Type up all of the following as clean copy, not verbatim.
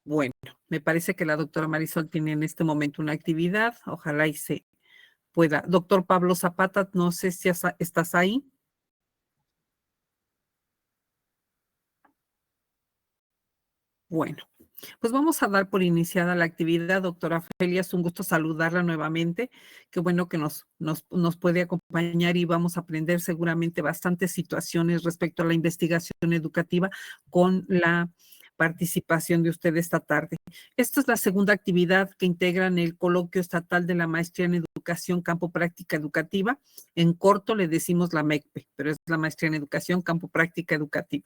Bueno, me parece que la doctora Marisol tiene en este momento una actividad. Ojalá y se pueda. Doctor Pablo Zapata, no sé si estás ahí. Bueno, pues vamos a dar por iniciada la actividad. Doctora Ofelia, es un gusto saludarla nuevamente. Qué bueno que nos puede acompañar y vamos a aprender seguramente bastantes situaciones respecto a la investigación educativa con la participación de usted esta tarde. Esta es la segunda actividad que integran el coloquio estatal de la maestría en educación campo práctica educativa. En corto le decimos la MECPE, pero es la maestría en educación campo práctica educativa.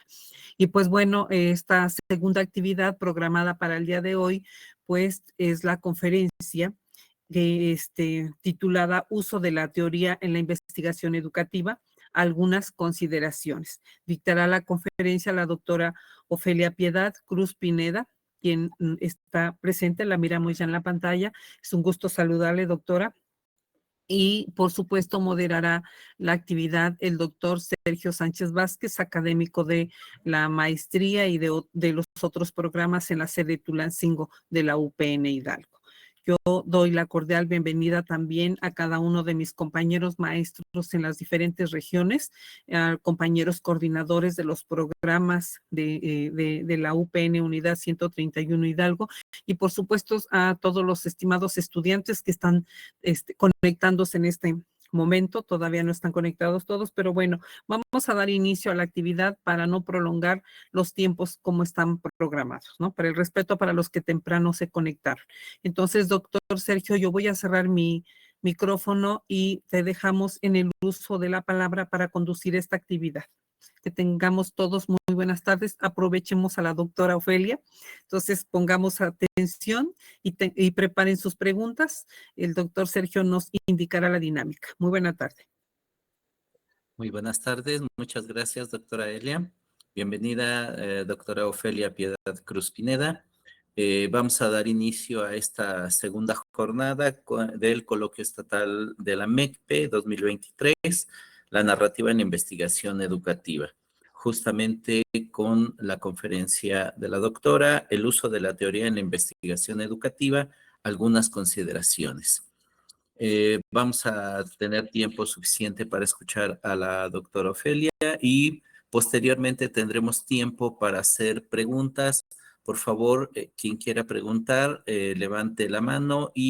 Y pues bueno, esta segunda actividad programada para el día de hoy, pues es la conferencia titulada Uso de la teoría en la investigación educativa, algunas consideraciones. Dictará la conferencia la doctora Ofelia Piedad Cruz Pineda, quien está presente, la miramos ya en la pantalla. Es un gusto saludarle, doctora. Y, por supuesto, moderará la actividad el doctor Sergio Sánchez Vázquez, académico de la maestría y de los otros programas en la sede Tulancingo de la UPN Hidalgo. Yo doy la cordial bienvenida también a cada uno de mis compañeros maestros en las diferentes regiones, a compañeros coordinadores de los programas de la UPN Unidad 131 Hidalgo y, por supuesto, a todos los estimados estudiantes que están conectándose en este momento. Todavía no están conectados todos, pero bueno, vamos a dar inicio a la actividad para no prolongar los tiempos como están programados, ¿no? Para el respeto para los que temprano se conectaron. Entonces, doctor Sergio, yo voy a cerrar mi micrófono y te dejamos en el uso de la palabra para conducir esta actividad. Que tengamos todos muy buenas tardes. Aprovechemos a la doctora Ofelia. Entonces, pongamos atención y preparen sus preguntas. El doctor Sergio nos indicará la dinámica. Muy buena tarde. Muy buenas tardes. Muchas gracias, doctora Elia. Bienvenida, doctora Ofelia Piedad Cruz Pineda. Vamos a dar inicio a esta segunda jornada del coloquio estatal de la MECPE 2023, la narrativa en la investigación educativa, justamente con la conferencia de la doctora, el uso de la teoría en la investigación educativa, algunas consideraciones. Vamos a tener tiempo suficiente para escuchar a la doctora Ofelia y posteriormente tendremos tiempo para hacer preguntas. Por favor, quien quiera preguntar, levante la mano y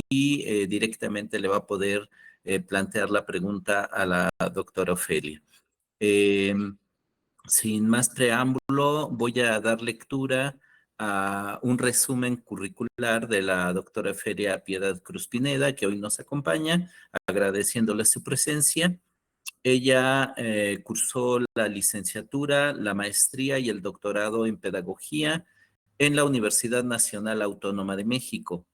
directamente le va a poder plantear la pregunta a la doctora Ofelia. Sin más preámbulo, voy a dar lectura a un resumen curricular de la doctora Ofelia Piedad Cruz Pineda, que hoy nos acompaña, agradeciéndole su presencia. Ella cursó la licenciatura, la maestría y el doctorado en pedagogía en la Universidad Nacional Autónoma de México.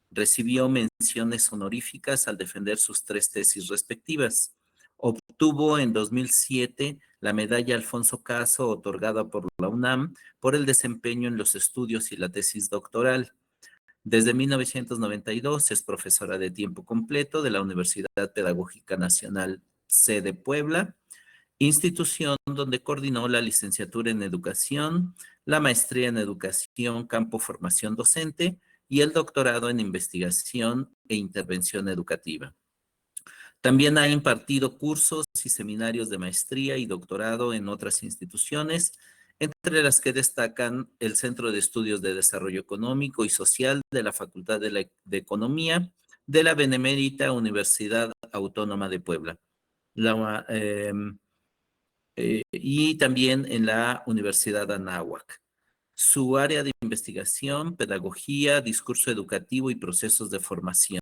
Recibió menciones honoríficas al defender sus 3 tesis respectivas. Obtuvo en 2007 la medalla Alfonso Caso, otorgada por la UNAM, por el desempeño en los estudios y la tesis doctoral. Desde 1992 es profesora de tiempo completo de la Universidad Pedagógica Nacional sede Puebla, institución donde coordinó la licenciatura en educación, la maestría en educación, campo formación docente y el doctorado en investigación e intervención educativa. También ha impartido cursos y seminarios de maestría y doctorado en otras instituciones, entre las que destacan el Centro de Estudios de Desarrollo Económico y Social de la Facultad de Economía de la Benemérita Universidad Autónoma de Puebla. Y también en la Universidad Anáhuac. Su área de investigación, pedagogía, discurso educativo y procesos de formación.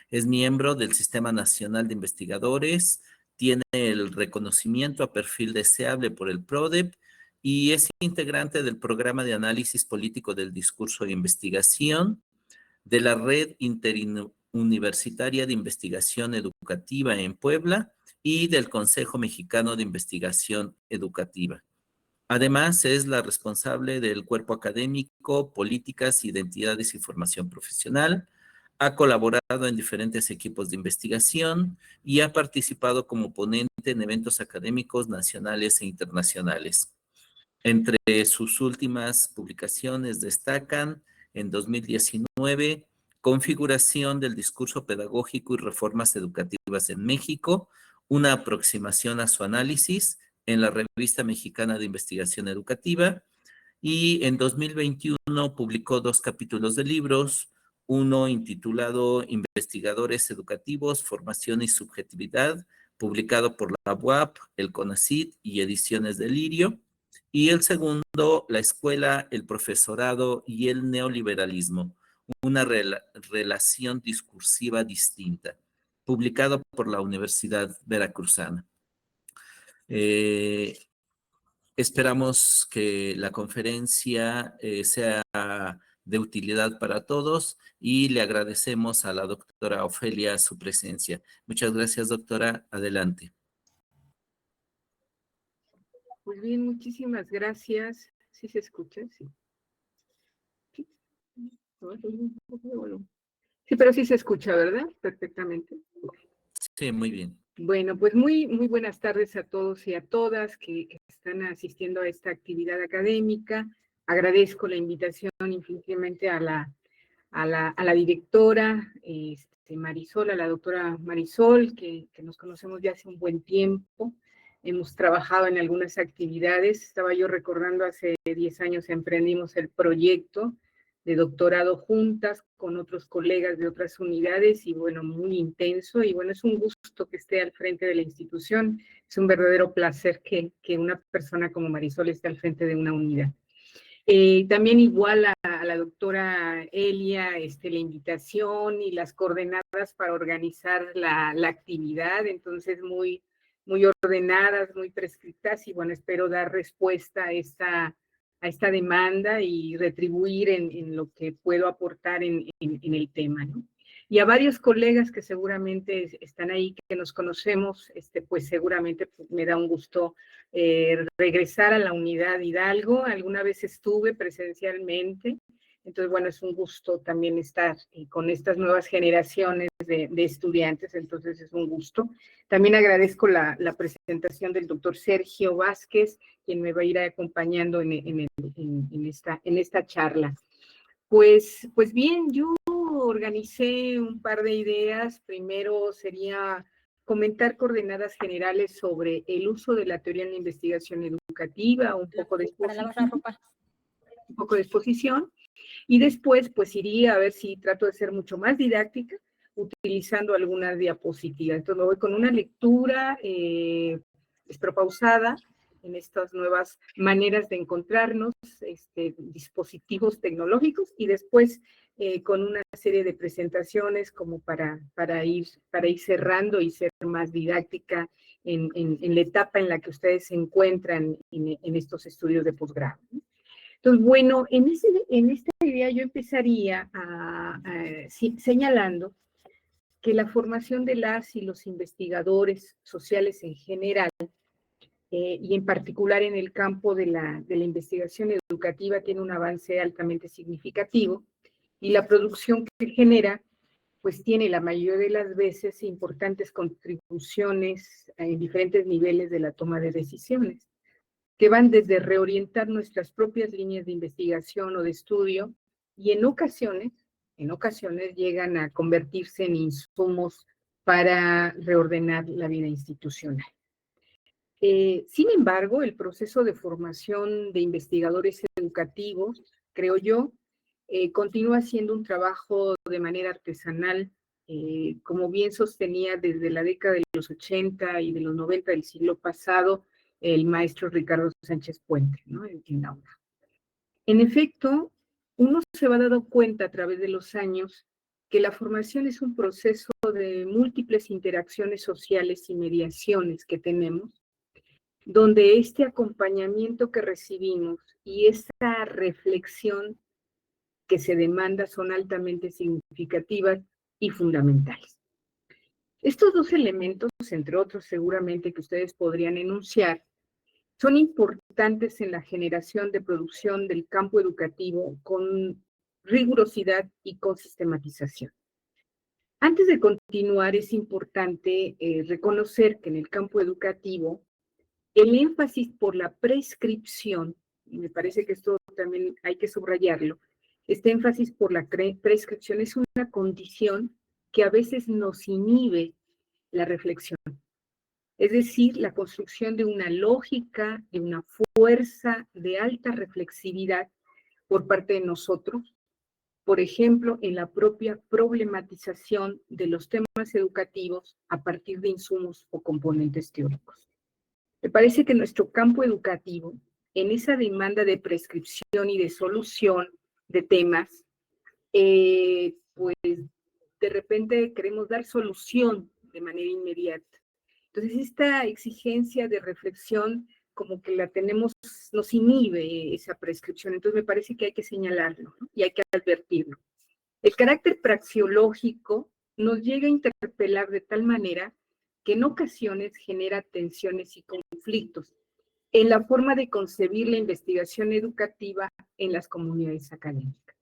Es miembro del Sistema Nacional de Investigadores, tiene el reconocimiento a perfil deseable por el PRODEP y es integrante del Programa de Análisis Político del Discurso e Investigación de la Red Interuniversitaria de Investigación Educativa en Puebla y del Consejo Mexicano de Investigación Educativa. Además, es la responsable del cuerpo académico, políticas, identidades y formación profesional. Ha colaborado en diferentes equipos de investigación y ha participado como ponente en eventos académicos nacionales e internacionales. Entre sus últimas publicaciones destacan en 2019, Configuración del discurso pedagógico y reformas educativas en México, una aproximación a su análisis en la Revista Mexicana de Investigación Educativa, y en 2021 publicó 2 capítulos de libros, uno intitulado Investigadores Educativos, Formación y Subjetividad, publicado por la UAP, el CONACYT y Ediciones Delirio, y el segundo, La Escuela, el Profesorado y el Neoliberalismo, una relación discursiva distinta, publicado por la Universidad Veracruzana. Esperamos que la conferencia sea de utilidad para todos y le agradecemos a la doctora Ofelia su presencia. Muchas gracias, doctora. Adelante. Pues bien, muchísimas gracias. ¿Sí se escucha? Sí. Sí, pero sí se escucha, ¿verdad? Perfectamente. Sí, muy bien. Bueno, pues muy buenas tardes a todos y a todas que están asistiendo a esta actividad académica. Agradezco la invitación infinitamente a la directora Marisol, a la doctora Marisol, que nos conocemos ya hace un buen tiempo. Hemos trabajado en algunas actividades. Estaba yo recordando, hace 10 años emprendimos el proyecto de doctorado juntas con otros colegas de otras unidades y bueno, muy intenso y bueno, es un gusto que esté al frente de la institución, es un verdadero placer que una persona como Marisol esté al frente de una unidad. También igual a la doctora Elia, la invitación y las coordenadas para organizar la actividad, entonces muy ordenadas, muy prescritas y bueno, espero dar respuesta a esta demanda y retribuir en lo que puedo aportar en el tema, ¿no? Y a varios colegas que seguramente están ahí, que nos conocemos, pues seguramente me da un gusto regresar a la unidad Hidalgo. Alguna vez estuve presencialmente, entonces bueno, es un gusto también estar con estas nuevas generaciones de estudiantes, entonces es un gusto. También agradezco la presentación del doctor Sergio Vázquez, quien me va a ir acompañando en esta charla. Pues bien, yo organicé un par de ideas. Primero sería comentar coordenadas generales sobre el uso de la teoría en la investigación educativa, un poco de exposición, y después pues iría a ver si trato de ser mucho más didáctica utilizando algunas diapositivas. Entonces me voy con una lectura despropausada en estas nuevas maneras de encontrarnos, dispositivos tecnológicos, y después con una serie de presentaciones como para ir cerrando y ser más didáctica en la etapa en la que ustedes se encuentran en estos estudios de posgrado. Entonces, bueno, en esta idea yo empezaría señalando que la formación de las y los investigadores sociales en general, y en particular en el campo de la investigación educativa, tiene un avance altamente significativo, y la producción que genera, pues tiene la mayoría de las veces importantes contribuciones en diferentes niveles de la toma de decisiones, que van desde reorientar nuestras propias líneas de investigación o de estudio, y en ocasiones llegan a convertirse en insumos para reordenar la vida institucional. Sin embargo, el proceso de formación de investigadores educativos, creo yo, continúa siendo un trabajo de manera artesanal, como bien sostenía desde la década de los 80 y de los 90 del siglo pasado el maestro Ricardo Sánchez Puente, ¿no? En la UNAM. En efecto, uno se va dando cuenta a través de los años que la formación es un proceso de múltiples interacciones sociales y mediaciones que tenemos, donde este acompañamiento que recibimos y esta reflexión que se demanda son altamente significativas y fundamentales. Estos dos elementos, entre otros seguramente que ustedes podrían enunciar, son importantes en la generación de producción del campo educativo con rigurosidad y con sistematización. Antes de continuar, es importante reconocer que en el campo educativo el énfasis por la prescripción, y me parece que esto también hay que subrayarlo, Este énfasis por la prescripción es una condición que a veces nos inhibe la reflexión. Es decir, la construcción de una lógica, de una fuerza de alta reflexividad por parte de nosotros, por ejemplo, en la propia problematización de los temas educativos a partir de insumos o componentes teóricos. Me parece que nuestro campo educativo, en esa demanda de prescripción y de solución de temas, pues de repente queremos dar solución de manera inmediata. Entonces, esta exigencia de reflexión como que la tenemos, nos inhibe esa prescripción. Entonces, me parece que hay que señalarlo, ¿no? Y hay que advertirlo. El carácter praxeológico nos llega a interpelar de tal manera que en ocasiones genera tensiones y conflictos en la forma de concebir la investigación educativa en las comunidades académicas.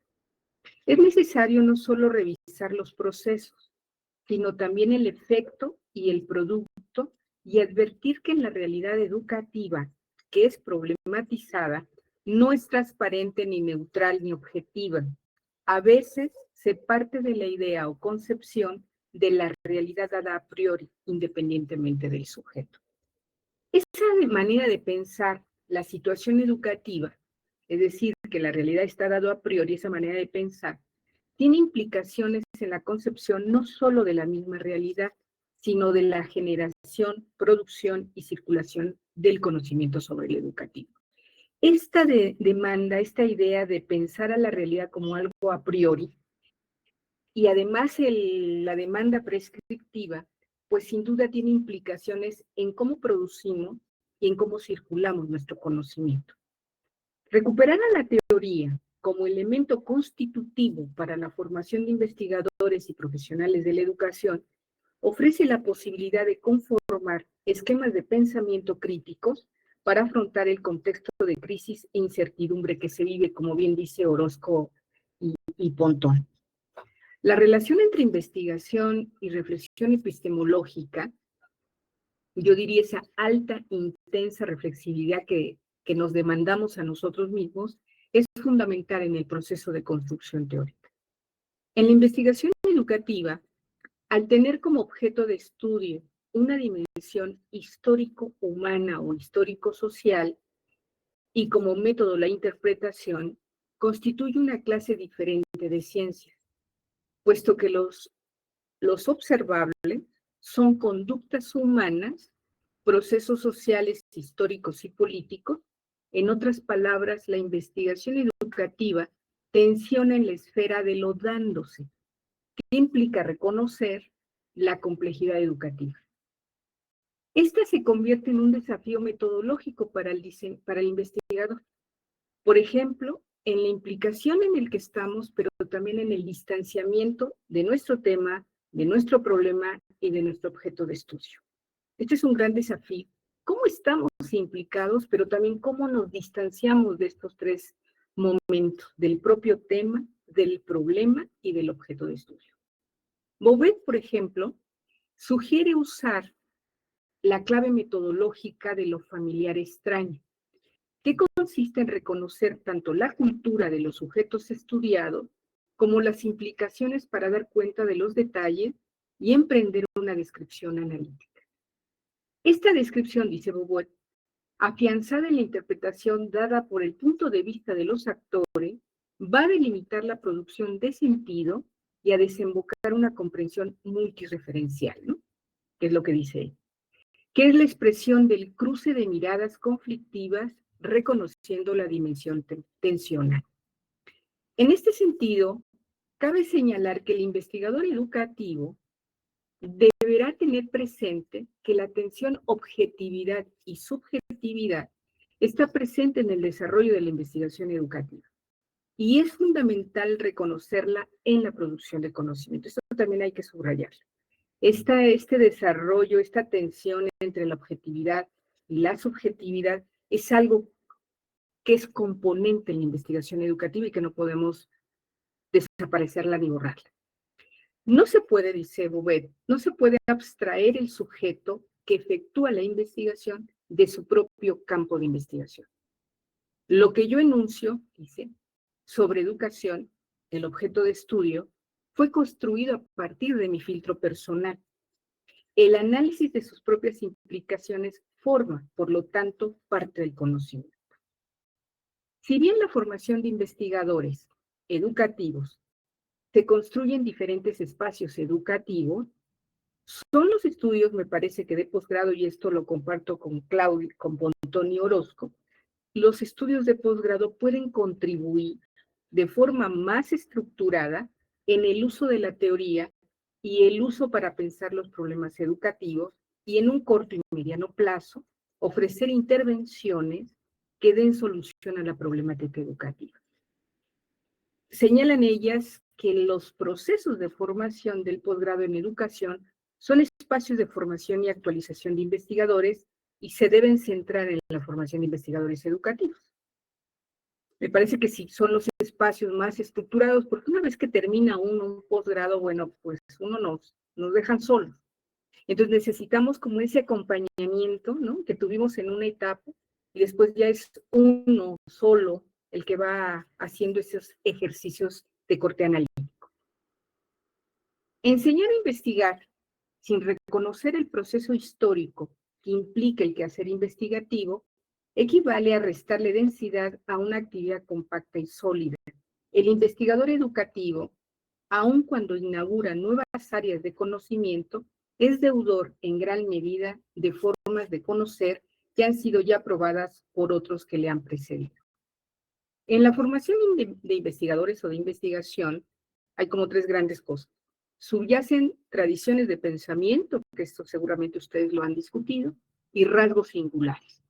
Es necesario no solo revisar los procesos, sino también el efecto y el producto, y advertir que en la realidad educativa, que es problematizada, no es transparente ni neutral ni objetiva. A veces se parte de la idea o concepción de la realidad dada a priori, independientemente del sujeto. Esa manera de pensar la situación educativa, es decir, que la realidad está dada a priori, esa manera de pensar, tiene implicaciones en la concepción no solo de la misma realidad, sino de la generación, producción y circulación del conocimiento sobre el educativo. Esta demanda, esta idea de pensar a la realidad como algo a priori, y además la demanda prescriptiva, pues sin duda tiene implicaciones en cómo producimos y en cómo circulamos nuestro conocimiento. Recuperar a la teoría como elemento constitutivo para la formación de investigadores y profesionales de la educación ofrece la posibilidad de conformar esquemas de pensamiento críticos para afrontar el contexto de crisis e incertidumbre que se vive, como bien dice Orozco y Pontón. La relación entre investigación y reflexión epistemológica, yo diría esa alta, intensa reflexividad que nos demandamos a nosotros mismos, es fundamental en el proceso de construcción teórica. En la investigación educativa, al tener como objeto de estudio una dimensión histórico-humana o histórico-social y como método la interpretación, constituye una clase diferente de ciencias, puesto que los observables son conductas humanas, procesos sociales, históricos y políticos. En otras palabras, la investigación educativa tensiona en la esfera de lo dándose, que implica reconocer la complejidad educativa. Esta se convierte en un desafío metodológico para el investigador. Por ejemplo, en la implicación en el que estamos, pero también en el distanciamiento de nuestro tema, de nuestro problema y de nuestro objeto de estudio. Este es un gran desafío. ¿Cómo estamos implicados, pero también cómo nos distanciamos de estos tres momentos, del propio tema, del problema y del objeto de estudio? Bouvet, por ejemplo, sugiere usar la clave metodológica de lo familiar extraño, que consiste en reconocer tanto la cultura de los sujetos estudiados como las implicaciones para dar cuenta de los detalles y emprender una descripción analítica. Esta descripción, dice Bouvet, afianzada en la interpretación dada por el punto de vista de los actores, va a delimitar la producción de sentido y a desembocar una comprensión multireferencial, ¿no? Que es lo que dice él, que es la expresión del cruce de miradas conflictivas reconociendo la dimensión tensional. En este sentido, cabe señalar que el investigador educativo deberá tener presente que la tensión objetividad y subjetividad está presente en el desarrollo de la investigación educativa. Y es fundamental reconocerla en la producción de conocimiento. Esto también hay que subrayarlo. Este desarrollo, esta tensión entre la objetividad y la subjetividad es algo que es componente en la investigación educativa y que no podemos desaparecerla ni borrarla. No se puede, dice Bouvet, no se puede abstraer el sujeto que efectúa la investigación de su propio campo de investigación. Lo que yo enuncio, dice, sobre educación el objeto de estudio, fue construido a partir de mi filtro personal. El análisis de sus propias implicaciones forma, por lo tanto, parte del conocimiento. Si bien la formación de investigadores educativos se construye en diferentes espacios educativos, son los estudios, me parece que de posgrado, y esto lo comparto con Claudio, con Pontoni Orozco, los estudios de posgrado pueden contribuir de forma más estructurada en el uso de la teoría y el uso para pensar los problemas educativos y en un corto y mediano plazo ofrecer intervenciones que den solución a la problemática educativa. Señalan ellas que los procesos de formación del posgrado en educación son espacios de formación y actualización de investigadores y se deben centrar en la formación de investigadores educativos. Me parece que sí, son los espacios más estructurados, porque una vez que termina uno un posgrado, bueno, pues uno nos dejan solos. Entonces necesitamos como ese acompañamiento, ¿no?, que tuvimos en una etapa, y después ya es uno solo el que va haciendo esos ejercicios de corte analítico. Enseñar a investigar sin reconocer el proceso histórico que implica el quehacer investigativo equivale a restarle densidad a una actividad compacta y sólida. El investigador educativo, aun cuando inaugura nuevas áreas de conocimiento, es deudor en gran medida de formas de conocer que han sido ya probadas por otros que le han precedido. En la formación de investigadores o de investigación hay como tres grandes cosas. Subyacen tradiciones de pensamiento, que esto seguramente ustedes lo han discutido, y rasgos singulares.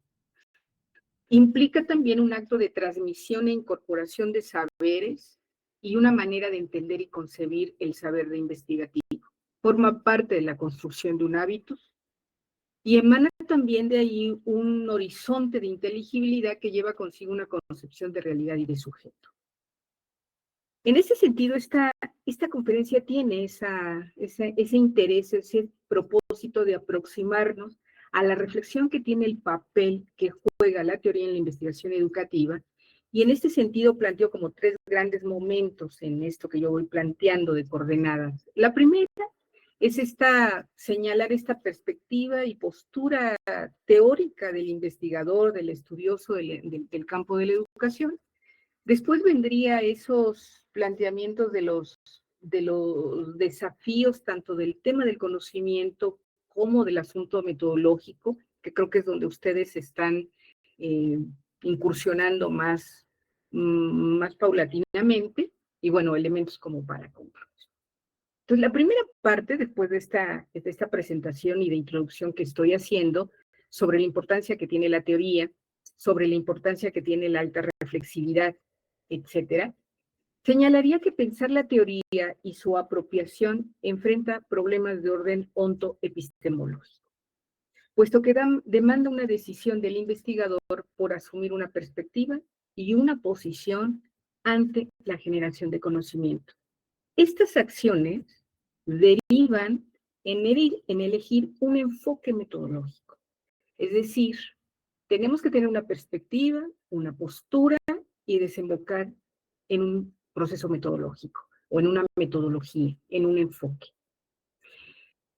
Implica también un acto de transmisión e incorporación de saberes y una manera de entender y concebir el saber de investigativo. Forma parte de la construcción de un hábito y emana también de ahí un horizonte de inteligibilidad que lleva consigo una concepción de realidad y de sujeto. En ese sentido, esta conferencia tiene ese interés, ese propósito de aproximarnos a la reflexión que tiene el papel que juega la teoría en la investigación educativa, y en este sentido planteo como tres grandes momentos en esto que yo voy planteando de coordenadas. La primera es señalar esta perspectiva y postura teórica del investigador, del estudioso del campo de la educación. Después vendría esos planteamientos de los desafíos tanto del tema del conocimiento como del asunto metodológico, que creo que es donde ustedes están incursionando más paulatinamente, y bueno, elementos como para concluir. Entonces, la primera parte, después de esta presentación y de introducción que estoy haciendo sobre la importancia que tiene la teoría, sobre la importancia que tiene la alta reflexividad, etcétera, señalaría que pensar la teoría y su apropiación enfrenta problemas de orden ontoepistemológico, puesto que demanda una decisión del investigador por asumir una perspectiva y una posición ante la generación de conocimiento. Estas acciones derivan en elegir un enfoque metodológico, es decir, tenemos que tener una perspectiva, una postura y desembocar en un proceso metodológico o en una metodología, en un enfoque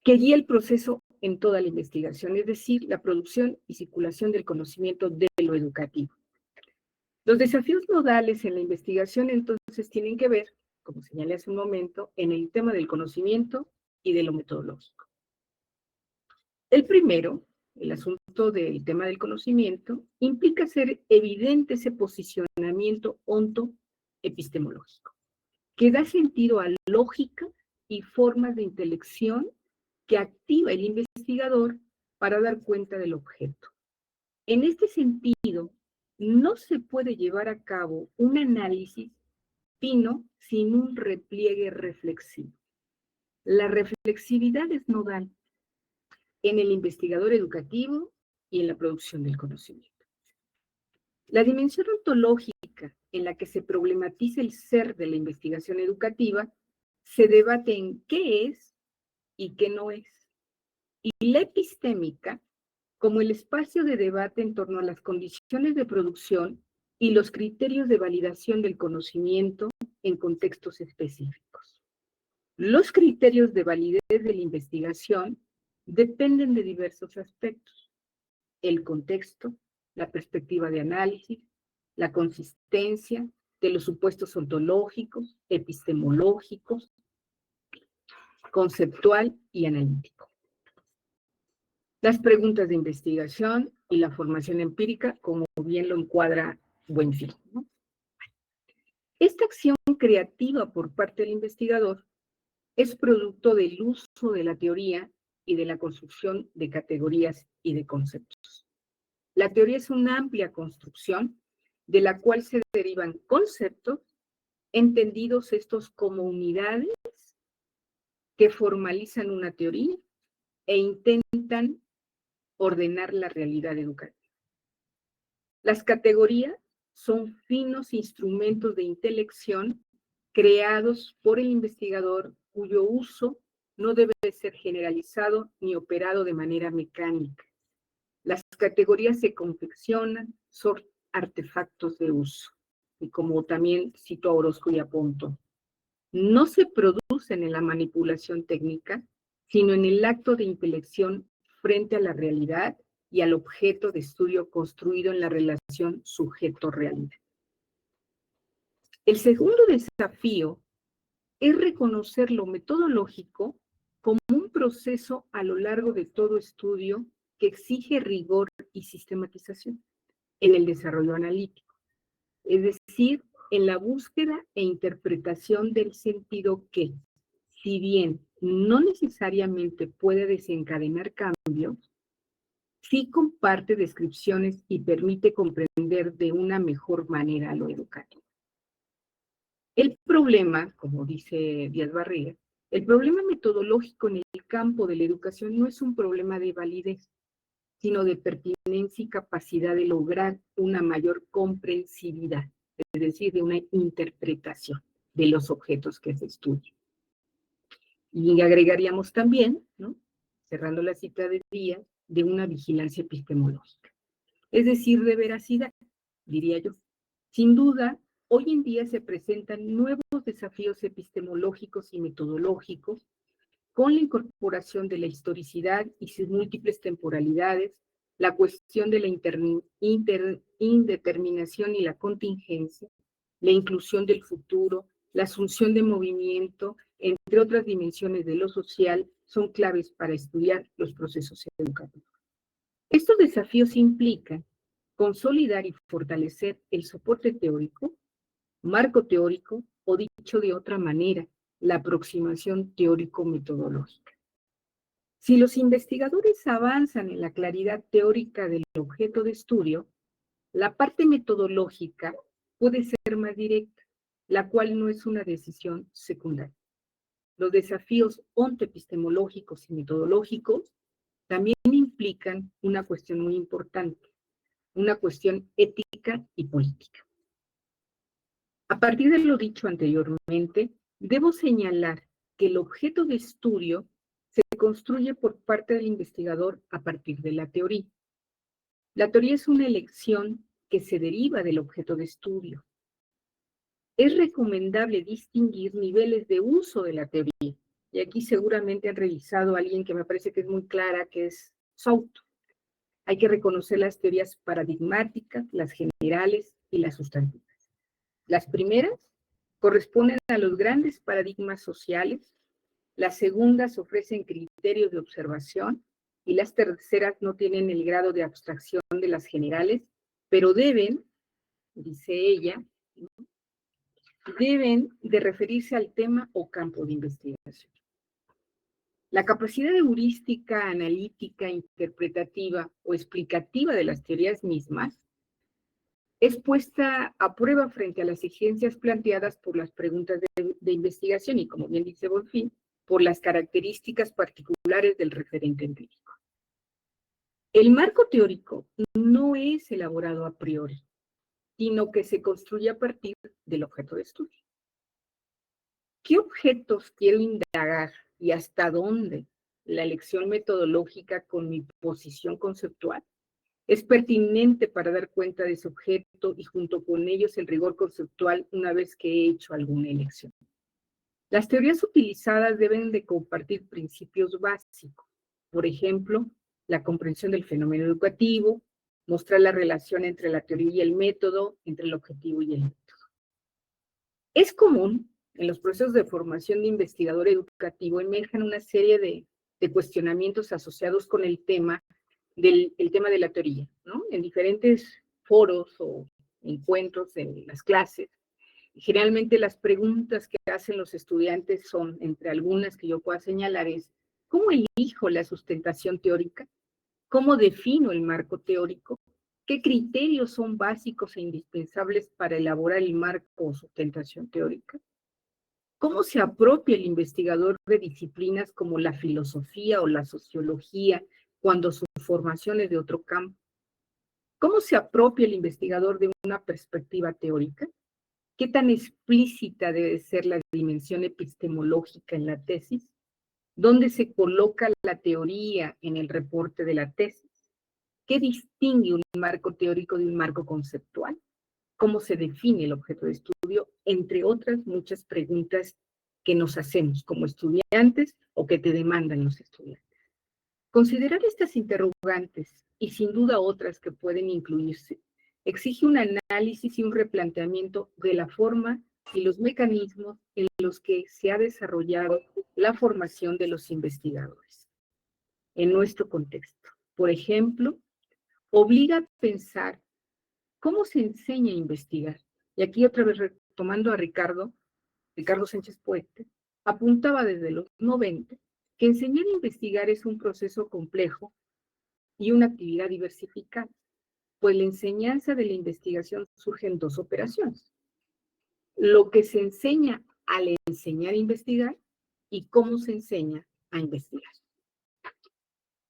que guíe el proceso en toda la investigación, es decir, la producción y circulación del conocimiento de lo educativo. Los desafíos nodales en la investigación entonces tienen que ver, como señalé hace un momento, en el tema del conocimiento y de lo metodológico. El primero, el asunto del tema del conocimiento, implica hacer evidente ese posicionamiento ontoepistemológico, que da sentido a lógica y formas de intelección que activa el investigador para dar cuenta del objeto. En este sentido, no se puede llevar a cabo un análisis fino sin un repliegue reflexivo. La reflexividad es nodal en el investigador educativo y en la producción del conocimiento. La dimensión ontológica en la que se problematiza el ser de la investigación educativa se debate en qué es y qué no es. Y la epistémica como el espacio de debate en torno a las condiciones de producción y los criterios de validación del conocimiento en contextos específicos. Los criterios de validez de la investigación dependen de diversos aspectos: el contexto, la perspectiva de análisis, la consistencia de los supuestos ontológicos, epistemológicos, conceptual y analítico. Las preguntas de investigación y la formación empírica, como bien lo encuadra Buenfil, ¿no? Esta acción creativa por parte del investigador es producto del uso de la teoría y de la construcción de categorías y de conceptos. La teoría es una amplia construcción de la cual se derivan conceptos, entendidos estos como unidades que formalizan una teoría e intentan ordenar la realidad educativa. Las categorías son finos instrumentos de intelección creados por el investigador, cuyo uso no debe ser generalizado ni operado de manera mecánica. Las categorías se confeccionan, son artefactos de uso. Y como también cito a Orozco y a Ponto, no se producen en la manipulación técnica, sino en el acto de intelección frente a la realidad y al objeto de estudio construido en la relación sujeto-realidad. El segundo desafío es reconocer lo metodológico como un proceso a lo largo de todo estudio que exige rigor y sistematización en el desarrollo analítico, es decir, en la búsqueda e interpretación del sentido que, si bien no necesariamente puede desencadenar cambios, sí comparte descripciones y permite comprender de una mejor manera lo educativo. El problema, como dice Díaz Barriga, el problema metodológico en el campo de la educación no es un problema de validez, sino de pertinencia y capacidad de lograr una mayor comprensibilidad, es decir, de una interpretación de los objetos que se estudian. Y agregaríamos también, ¿no?, cerrando la cita de Díaz, de una vigilancia epistemológica, es decir, de veracidad, diría yo. Sin duda, hoy en día se presentan nuevos desafíos epistemológicos y metodológicos con la incorporación de la historicidad y sus múltiples temporalidades, la cuestión de la indeterminación y la contingencia, la inclusión del futuro, la asunción de movimiento, entre otras dimensiones de lo social, son claves para estudiar los procesos educativos. Estos desafíos implican consolidar y fortalecer el soporte teórico, marco teórico, o dicho de otra manera, la aproximación teórico-metodológica. Si los investigadores avanzan en la claridad teórica del objeto de estudio, la parte metodológica puede ser más directa, la cual no es una decisión secundaria. Los desafíos ontoepistemológicos y metodológicos también implican una cuestión muy importante, una cuestión ética y política. A partir de lo dicho anteriormente, debo señalar que el objeto de estudio se construye por parte del investigador a partir de la teoría. La teoría es una elección que se deriva del objeto de estudio. Es recomendable distinguir niveles de uso de la teoría. Y aquí seguramente han revisado a alguien que me parece que es muy clara, que es Souto. Hay que reconocer las teorías paradigmáticas, las generales y las sustantivas. Las primeras corresponden a los grandes paradigmas sociales, las segundas ofrecen criterios de observación y las terceras no tienen el grado de abstracción de las generales, pero deben, dice ella, deben de referirse al tema o campo de investigación. La capacidad heurística, analítica, interpretativa o explicativa de las teorías mismas es puesta a prueba frente a las exigencias planteadas por las preguntas de investigación y, como bien dice Bonfim, por las características particulares del referente empírico. El marco teórico no es elaborado a priori, sino que se construye a partir del objeto de estudio. ¿Qué objetos quiero indagar y hasta dónde la elección metodológica con mi posición conceptual es pertinente para dar cuenta de ese objeto y junto con ellos el rigor conceptual una vez que he hecho alguna elección. Las teorías utilizadas deben de compartir principios básicos. Por ejemplo, la comprensión del fenómeno educativo, mostrar la relación entre la teoría y el método, entre el objetivo y el método. Es común, en los procesos de formación de investigador educativo, emergen una serie de cuestionamientos asociados con el tema de la teoría, ¿no? En diferentes foros o encuentros en las clases. Generalmente las preguntas que hacen los estudiantes son, entre algunas que yo pueda señalar, es, ¿cómo elijo la sustentación teórica? ¿Cómo defino el marco teórico? ¿Qué criterios son básicos e indispensables para elaborar el marco o sustentación teórica? ¿Cómo se apropia el investigador de disciplinas como la filosofía o la sociología cuando su formación es de otro campo? ¿Cómo se apropia el investigador de una perspectiva teórica? ¿Qué tan explícita debe ser la dimensión epistemológica en la tesis? ¿Dónde se coloca la teoría en el reporte de la tesis? ¿Qué distingue un marco teórico de un marco conceptual? ¿Cómo se define el objeto de estudio? Entre otras muchas preguntas que nos hacemos como estudiantes o que te demandan los estudiantes. Considerar estas interrogantes y sin duda otras que pueden incluirse exige un análisis y un replanteamiento de la forma y los mecanismos en los que se ha desarrollado la formación de los investigadores en nuestro contexto. Por ejemplo, obliga a pensar cómo se enseña a investigar. Y aquí otra vez retomando a Ricardo Sánchez Puente, apuntaba desde los 90 que enseñar a investigar es un proceso complejo y una actividad diversificada, pues la enseñanza de la investigación surge en dos operaciones. Lo que se enseña al enseñar a investigar y cómo se enseña a investigar.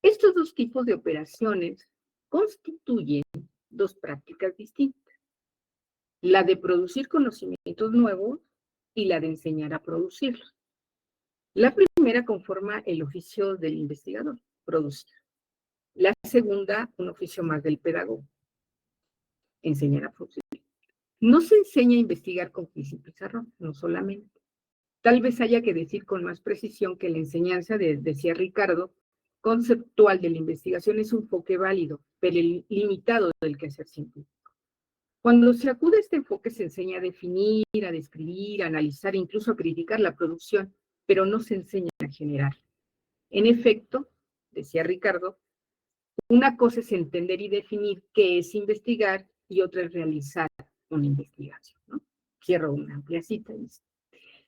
Estos dos tipos de operaciones constituyen dos prácticas distintas. La de producir conocimientos nuevos y la de enseñar a producirlos. La primera conforma el oficio del investigador, producir. La segunda, un oficio más del pedagogo, enseñar a producir. No se enseña a investigar con quiz y pizarrón, no solamente. Tal vez haya que decir con más precisión que la enseñanza, decía Ricardo, conceptual de la investigación es un enfoque válido, pero limitado del quehacer científico. Cuando se acude a este enfoque se enseña a definir, a describir, a analizar, incluso a criticar la producción, pero no se enseña a generar. En efecto, decía Ricardo, una cosa es entender y definir qué es investigar y otra es realizar una investigación, ¿no? Cierro una amplia cita.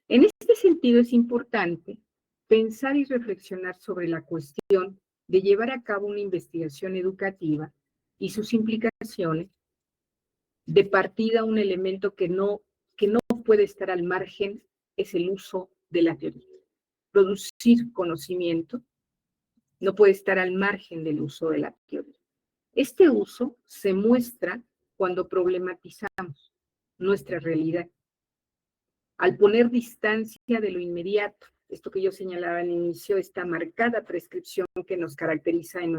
En este sentido es importante pensar y reflexionar sobre la cuestión de llevar a cabo una investigación educativa y sus implicaciones. De partida, un elemento que no puede estar al margen es el uso de la teoría. Producir conocimiento no puede estar al margen del uso de la teoría. Este uso se muestra cuando problematizamos nuestra realidad. Al poner distancia de lo inmediato, esto que yo señalaba al inicio, esta marcada prescripción que nos caracteriza en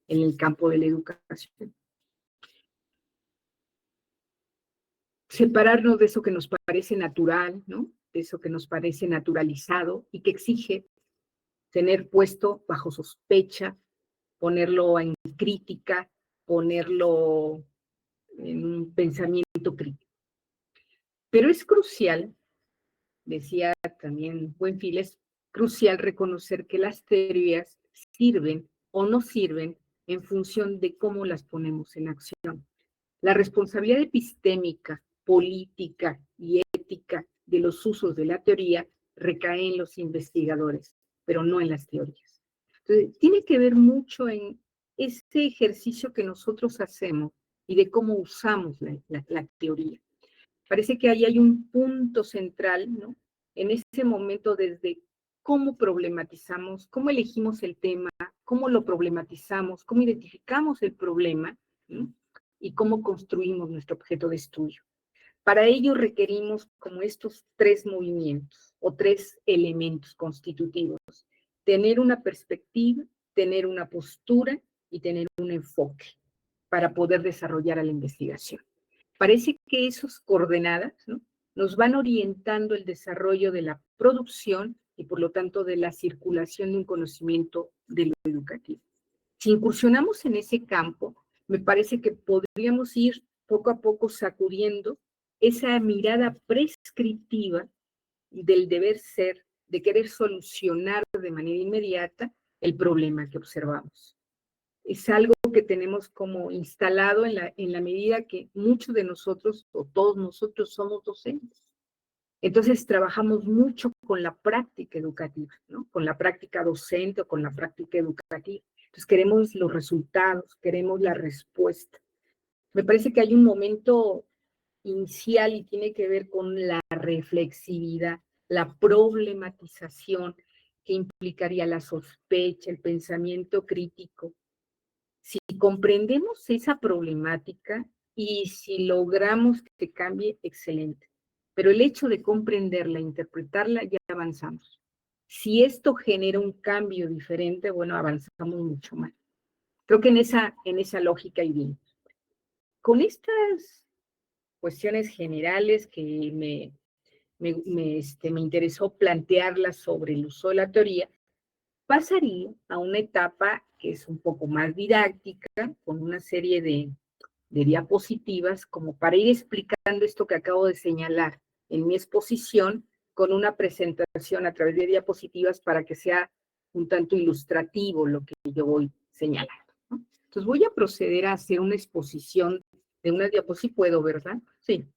el campo de la educación. Separarnos de eso que nos parece natural, ¿no? De eso que nos parece naturalizado y que exige tener puesto bajo sospecha, ponerlo en crítica, ponerlo en un pensamiento crítico. Pero es crucial, decía también Buenfil, es crucial reconocer que las teorías sirven o no sirven en función de cómo las ponemos en acción. La responsabilidad epistémica, política y ética de los usos de la teoría recae en los investigadores, pero no en las teorías. Entonces, tiene que ver mucho en este ejercicio que nosotros hacemos y de cómo usamos la teoría. Parece que ahí hay un punto central, ¿no? En ese momento desde cómo problematizamos, cómo elegimos el tema, cómo lo problematizamos, cómo identificamos el problema, ¿no? Y cómo construimos nuestro objeto de estudio. Para ello requerimos como estos tres movimientos o tres elementos constitutivos. Tener una perspectiva, tener una postura y tener un enfoque para poder desarrollar la investigación. Parece que esas coordenadas, ¿no?, nos van orientando el desarrollo de la producción y por lo tanto de la circulación de un conocimiento de lo educativo. Si incursionamos en ese campo, me parece que podríamos ir poco a poco sacudiendo esa mirada prescriptiva del deber ser, de querer solucionar de manera inmediata el problema que observamos. Es algo que tenemos como instalado en la medida que muchos de nosotros, o todos nosotros, somos docentes. Entonces trabajamos mucho con la práctica educativa, ¿no?, con la práctica docente o con la práctica educativa. Entonces queremos los resultados, queremos la respuesta. Me parece que hay un momento inicial y tiene que ver con la reflexividad, la problematización que implicaría la sospecha, el pensamiento crítico. Si comprendemos esa problemática y si logramos que cambie, excelente. Pero el hecho de comprenderla, interpretarla, ya avanzamos. Si esto genera un cambio diferente, bueno, avanzamos mucho más. Creo que en esa lógica iría. Con estas cuestiones generales que me interesó plantearlas sobre el uso de la teoría, pasaría a una etapa que es un poco más didáctica, con una serie de diapositivas, como para ir explicando esto que acabo de señalar en mi exposición, con una presentación a través de diapositivas para que sea un tanto ilustrativo lo que yo voy señalando, ¿no? Entonces voy a proceder a hacer una exposición de una diapositiva, puedo, ¿verdad? Sí.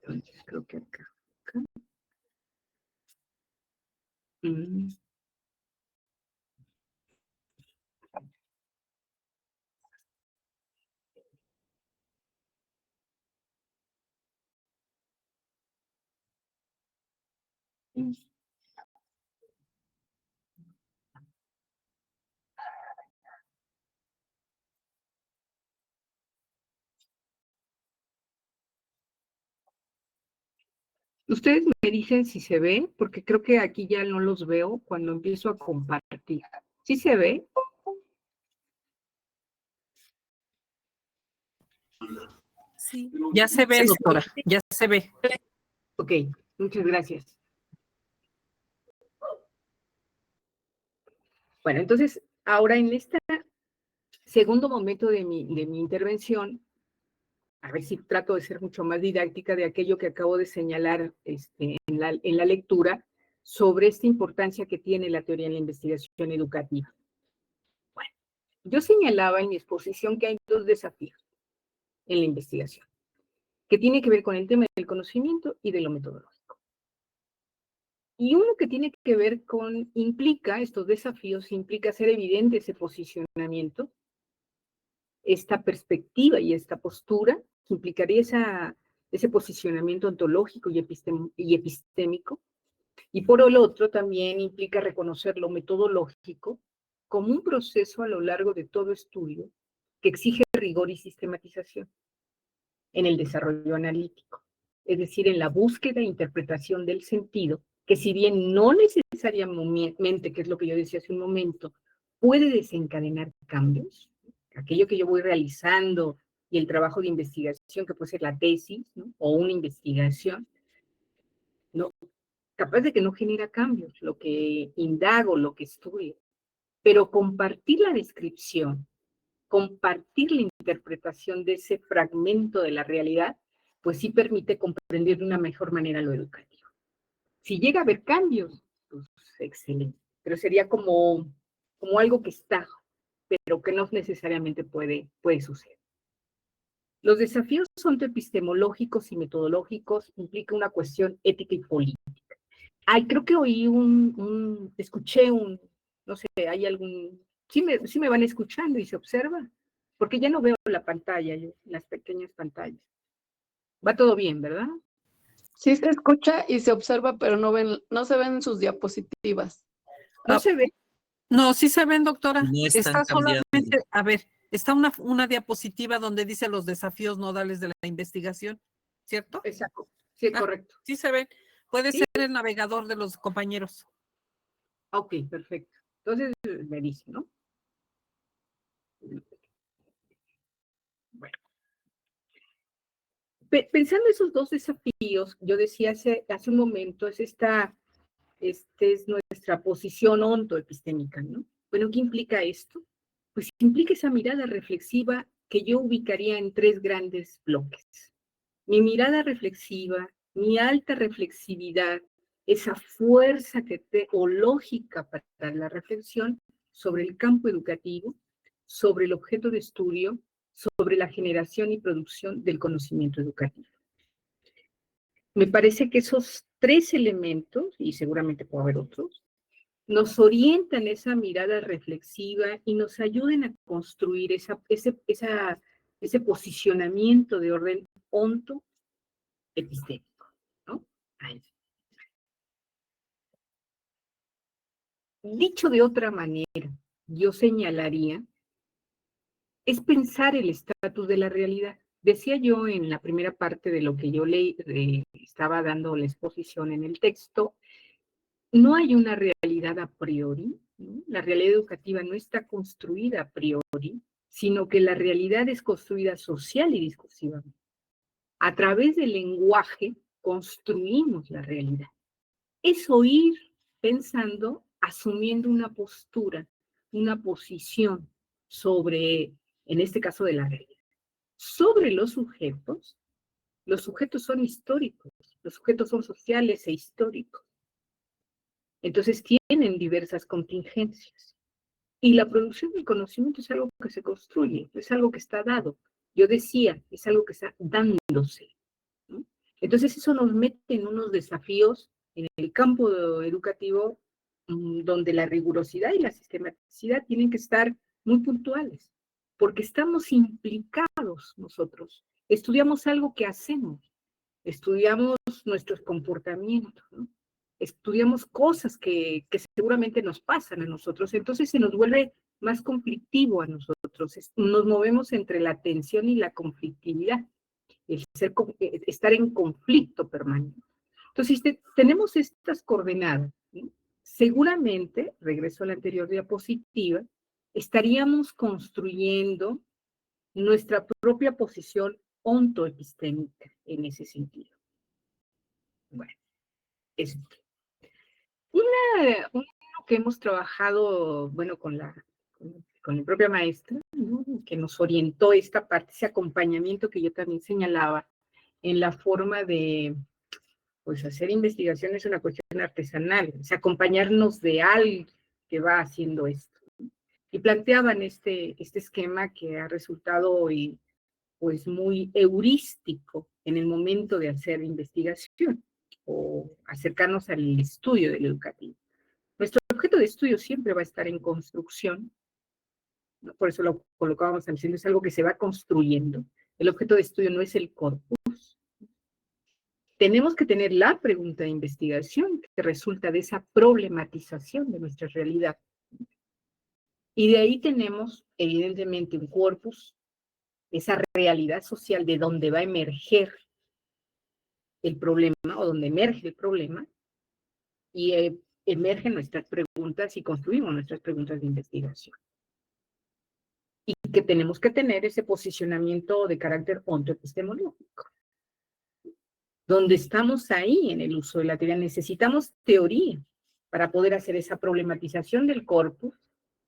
Entonces creo que acá. Mm. Ustedes me dicen si se ve, porque creo que aquí ya no los veo cuando empiezo a compartir. ¿Sí se ve? Sí, ya se ve, doctora, ya se ve. Ok, muchas gracias. Bueno, entonces, ahora en este segundo momento de mi intervención, a ver si trato de ser mucho más didáctica de aquello que acabo de señalar en la lectura, sobre esta importancia que tiene la teoría en la investigación educativa. Bueno, yo señalaba en mi exposición que hay dos desafíos en la investigación, que tiene que ver con el tema del conocimiento y de lo metodológico. Y uno que tiene que ver con, estos desafíos, implica hacer evidente ese posicionamiento, esta perspectiva y esta postura, que implicaría ese posicionamiento ontológico y epistémico, y por el otro también implica reconocer lo metodológico como un proceso a lo largo de todo estudio que exige rigor y sistematización en el desarrollo analítico, es decir, en la búsqueda e interpretación del sentido, que si bien no necesariamente, que es lo que yo decía hace un momento, puede desencadenar cambios, aquello que yo voy realizando y el trabajo de investigación, que puede ser la tesis, ¿no?, o una investigación, ¿no?, capaz de que no genera cambios, lo que indago, lo que estudio, pero compartir la descripción, compartir la interpretación de ese fragmento de la realidad, pues sí permite comprender de una mejor manera lo educativo. Si llega a haber cambios, pues excelente, pero sería como algo que está, pero que no necesariamente puede suceder. Los desafíos son epistemológicos y metodológicos, implica una cuestión ética y política. Ay, creo que oí escuché no sé, hay algún, sí me van escuchando y se observa, porque ya no veo la pantalla, las pequeñas pantallas. Va todo bien, ¿verdad? Sí se escucha y se observa, pero no se ven sus diapositivas. ¿No se ve? No, sí se ven, doctora. No están Está cambiando. solamente, a ver, está una diapositiva donde dice los desafíos nodales de la investigación, ¿cierto? Exacto, sí, correcto. Sí se ven. Puede ¿Sí? ser el navegador de los compañeros. Ok, perfecto. Entonces me dice, ¿no? Pensando esos dos desafíos, yo decía hace un momento, es nuestra posición ontoepistémica, ¿no? Bueno, ¿qué implica esto? Pues implica esa mirada reflexiva que yo ubicaría en 3 grandes bloques. Mi mirada reflexiva, mi alta reflexividad, esa fuerza o lógica para la reflexión sobre el campo educativo, sobre el objeto de estudio, sobre la generación y producción del conocimiento educativo. Me parece que esos 3 elementos, y seguramente puede haber otros, nos orientan esa mirada reflexiva y nos ayuden a construir ese posicionamiento de orden ontoepistémico, ¿no? Ahí. Dicho de otra manera, yo señalaría, es pensar el estatus de la realidad. Decía yo en la primera parte de lo que yo leí, estaba dando la exposición en el texto, no hay una realidad a priori, ¿no? La realidad educativa no está construida a priori, sino que la realidad es construida social y discursivamente. A través del lenguaje construimos la realidad. Es oír pensando, asumiendo una postura, una posición sobre, en este caso de la realidad. Sobre los sujetos son históricos, los sujetos son sociales e históricos. Entonces tienen diversas contingencias. Y la producción del conocimiento es algo que se construye, es algo que está dado. Yo decía, es algo que está dándose, ¿no? Entonces eso nos mete en unos desafíos en el campo educativo donde la rigurosidad y la sistematicidad tienen que estar muy puntuales, porque estamos implicados nosotros. Estudiamos algo que hacemos, estudiamos nuestros comportamientos, ¿no? Estudiamos cosas que seguramente nos pasan a nosotros, entonces se nos vuelve más conflictivo a nosotros, nos movemos entre la tensión y la conflictividad, estar en conflicto permanente. Entonces, tenemos estas coordenadas, ¿no? Seguramente, regreso a la anterior diapositiva, estaríamos construyendo nuestra propia posición ontoepistémica en ese sentido. Bueno, eso. Uno que hemos trabajado, bueno, con la propia maestra, ¿no? Que nos orientó esta parte, ese acompañamiento que yo también señalaba, en la forma de, pues, hacer investigación es una cuestión artesanal, o sea, acompañarnos de alguien que va haciendo esto. Y planteaban este esquema que ha resultado hoy, pues, muy heurístico en el momento de hacer investigación o acercarnos al estudio del educativo. Nuestro objeto de estudio siempre va a estar en construcción, ¿no? Por eso lo colocábamos al centro, es algo que se va construyendo. El objeto de estudio no es el corpus. Tenemos que tener la pregunta de investigación que resulta de esa problematización de nuestra realidad. Y de ahí tenemos, evidentemente, un corpus, esa realidad social de donde va a emerger el problema o donde emerge el problema, y emergen nuestras preguntas y construimos nuestras preguntas de investigación. Y que tenemos que tener ese posicionamiento de carácter ontoepistemológico. Donde estamos ahí en el uso de la teoría, necesitamos teoría para poder hacer esa problematización del corpus,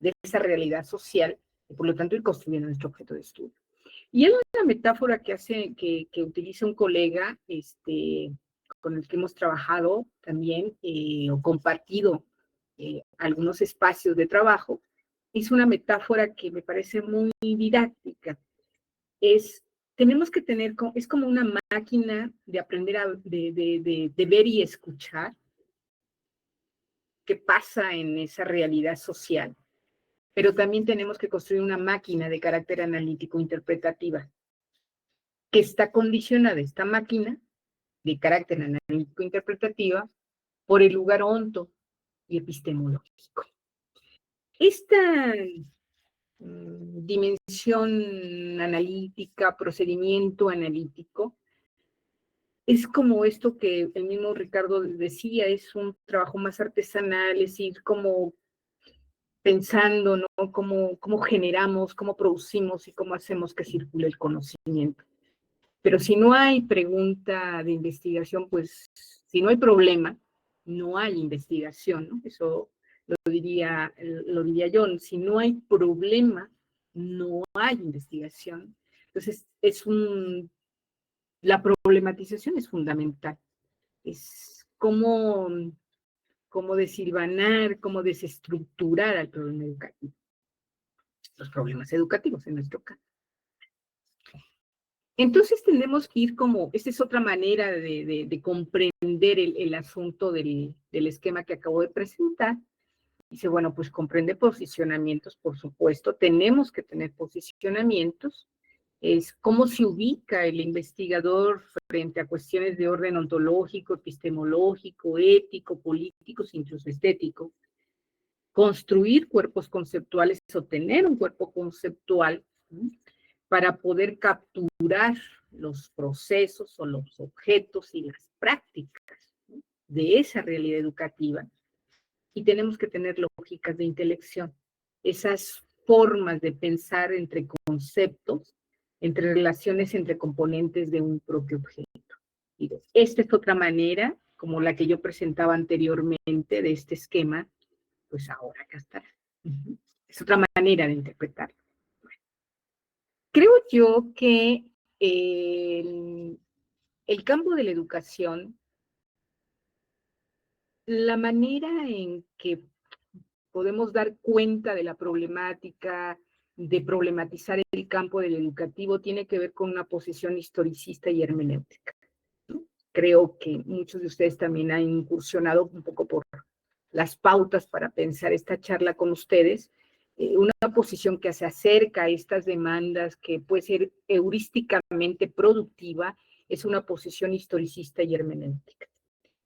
de esa realidad social, y por lo tanto ir construyendo nuestro objeto de estudio. Y hay una metáfora que utiliza un colega con el que hemos trabajado también o compartido algunos espacios de trabajo. Es una metáfora que me parece muy didáctica. Tenemos que tener, es como una máquina de aprender de ver y escuchar qué pasa en esa realidad social. Pero también tenemos que construir una máquina de carácter analítico interpretativa que está condicionada, esta máquina de carácter analítico interpretativa, por el lugar onto y epistemológico. Esta dimensión analítica, procedimiento analítico, es como esto que el mismo Ricardo decía, es un trabajo más artesanal, es ir como pensando, ¿no? Cómo generamos, cómo producimos y cómo hacemos que circule el conocimiento. Pero si no hay pregunta de investigación, pues si no hay problema, no hay investigación, ¿no? Eso lo diría yo. Si no hay problema, no hay investigación. Entonces, la problematización es fundamental. Es cómo desilvanar, cómo desestructurar al problema educativo. Los problemas educativos en nuestro caso. Entonces tenemos que ir esta es otra manera de comprender el asunto del esquema que acabo de presentar. Dice, bueno, pues comprende posicionamientos, por supuesto, tenemos que tener posicionamientos. Es cómo se ubica el investigador frente a cuestiones de orden ontológico, epistemológico, ético, político, incluso estético. Construir cuerpos conceptuales o tener un cuerpo conceptual, ¿sí?, para poder capturar los procesos o los objetos y las prácticas, ¿sí?, de esa realidad educativa. Y tenemos que tener lógicas de intelección, esas formas de pensar entre conceptos, entre relaciones entre componentes de un propio objeto. Y esta es otra manera, como la que yo presentaba anteriormente de este esquema, pues ahora acá está. Es otra manera de interpretarlo. Creo yo que el campo de la educación, la manera en que podemos dar cuenta de la problemática, de problematizar el campo del educativo, tiene que ver con una posición historicista y hermenéutica, ¿no? Creo que muchos de ustedes también han incursionado un poco por las pautas para pensar esta charla con ustedes, una posición que se acerca a estas demandas, que puede ser heurísticamente productiva, es una posición historicista y hermenéutica.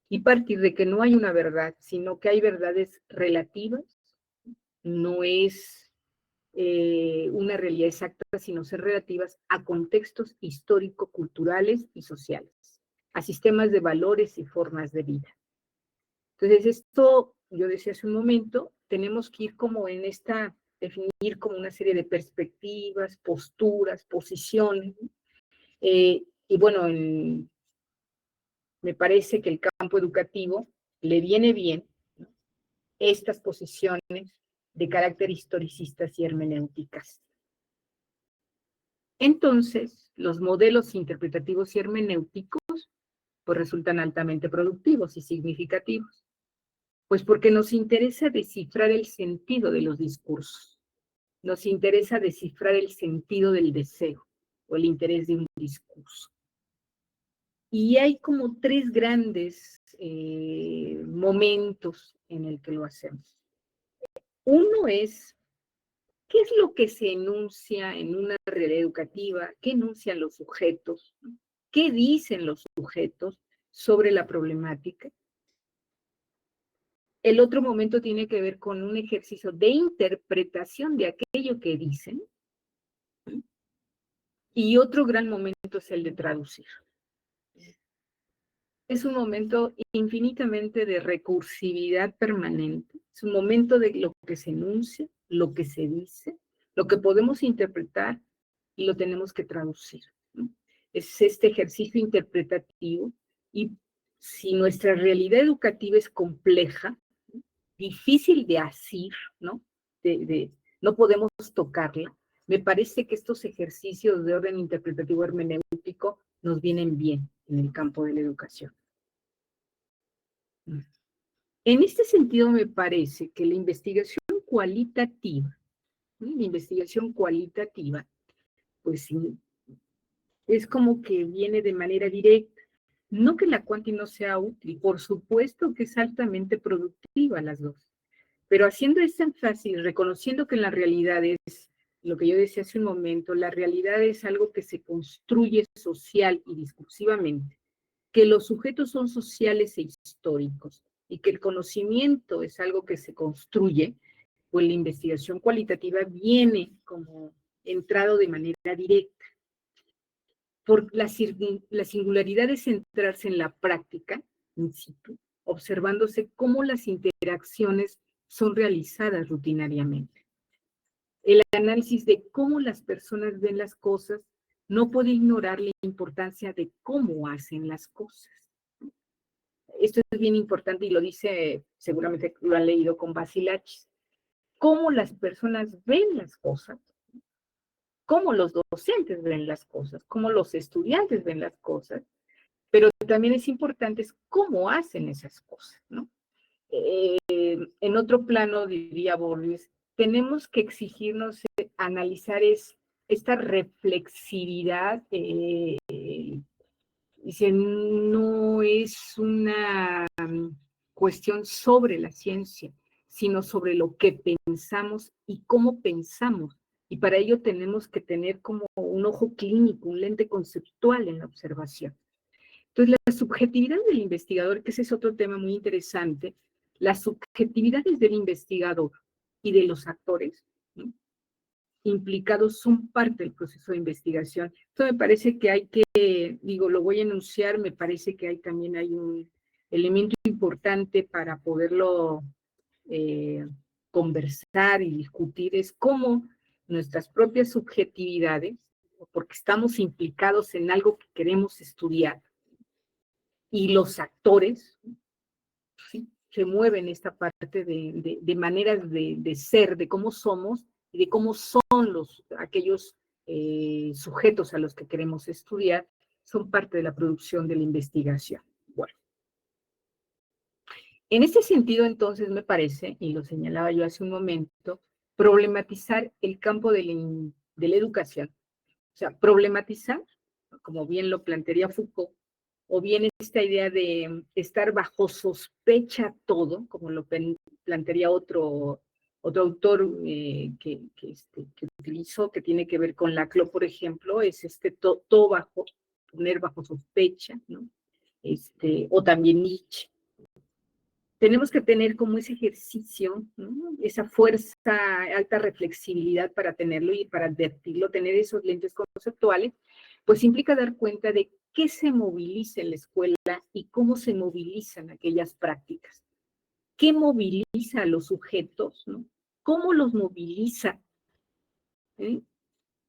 Y partir de que no hay una verdad, sino que hay verdades relativas, no es una realidad exacta, sino ser relativas a contextos histórico-culturales y sociales, a sistemas de valores y formas de vida. Entonces, esto, yo decía hace un momento, tenemos que ir como definir como una serie de perspectivas, posturas, posiciones, y bueno, me parece que el campo educativo le viene bien, ¿no?, estas posiciones de carácter historicistas y hermenéuticas. Entonces, los modelos interpretativos y hermenéuticos pues resultan altamente productivos y significativos. Pues porque nos interesa descifrar el sentido de los discursos, nos interesa descifrar el sentido del deseo o el interés de un discurso. Y hay como tres grandes momentos en el que lo hacemos. Uno es, ¿qué es lo que se enuncia en una realidad educativa? ¿Qué enuncian los sujetos? ¿Qué dicen los sujetos sobre la problemática? El otro momento tiene que ver con un ejercicio de interpretación de aquello que dicen. Y otro gran momento es el de traducir. Es un momento infinitamente de recursividad permanente. Es un momento de lo que se enuncia, lo que se dice, lo que podemos interpretar y lo tenemos que traducir, ¿no? Es este ejercicio interpretativo, y si nuestra realidad educativa es compleja, difícil de asir, ¿no? No podemos tocarla. Me parece que estos ejercicios de orden interpretativo hermenéutico nos vienen bien en el campo de la educación. En este sentido, me parece que la investigación cualitativa, pues sí, es como que viene de manera directa. No que la cuanti no sea útil, por supuesto que es altamente productiva las dos, pero haciendo ese énfasis, reconociendo que en la realidad es, lo que yo decía hace un momento, la realidad es algo que se construye social y discursivamente, que los sujetos son sociales e históricos, y que el conocimiento es algo que se construye, pues la investigación cualitativa viene como entrado de manera directa. Por la singularidad de centrarse en la práctica, in situ, observándose cómo las interacciones son realizadas rutinariamente. El análisis de cómo las personas ven las cosas no puede ignorar la importancia de cómo hacen las cosas. Esto es bien importante y lo dice, seguramente lo han leído con Basilachis. Cómo las personas ven las cosas, cómo los docentes ven las cosas, cómo los estudiantes ven las cosas, pero también es importante cómo hacen esas cosas, ¿no? En otro plano, diría Borges, tenemos que exigirnos analizar esta reflexividad, dice, no es una cuestión sobre la ciencia, sino sobre lo que pensamos y cómo pensamos. Y para ello tenemos que tener como un ojo clínico, un lente conceptual en la observación. Entonces, la subjetividad del investigador, que ese es otro tema muy interesante, las subjetividades del investigador y de los actores, ¿no?, implicados son parte del proceso de investigación. Esto me parece que hay que, digo, lo voy a enunciar, me parece que también hay un elemento importante para poderlo conversar y discutir, es cómo nuestras propias subjetividades, porque estamos implicados en algo que queremos estudiar, y los actores, ¿sí?, se mueven esta parte de maneras de ser, de cómo somos y de cómo son aquellos sujetos a los que queremos estudiar, son parte de la producción de la investigación. Bueno, en este sentido, entonces, me parece, y lo señalaba yo hace un momento, problematizar el campo de la educación. O sea, problematizar, como bien lo plantearía Foucault, o bien esta idea de estar bajo sospecha todo, como lo plantearía otro autor que utilizó, que tiene que ver con Laclau, por ejemplo, es todo bajo, poner bajo sospecha, ¿no? O también Nietzsche. Tenemos que tener como ese ejercicio, ¿no?, esa fuerza, alta reflexibilidad para tenerlo y para advertirlo, tener esos lentes conceptuales, pues implica dar cuenta de qué se moviliza en la escuela y cómo se movilizan aquellas prácticas. ¿Qué moviliza a los sujetos, ¿no? ¿Cómo los moviliza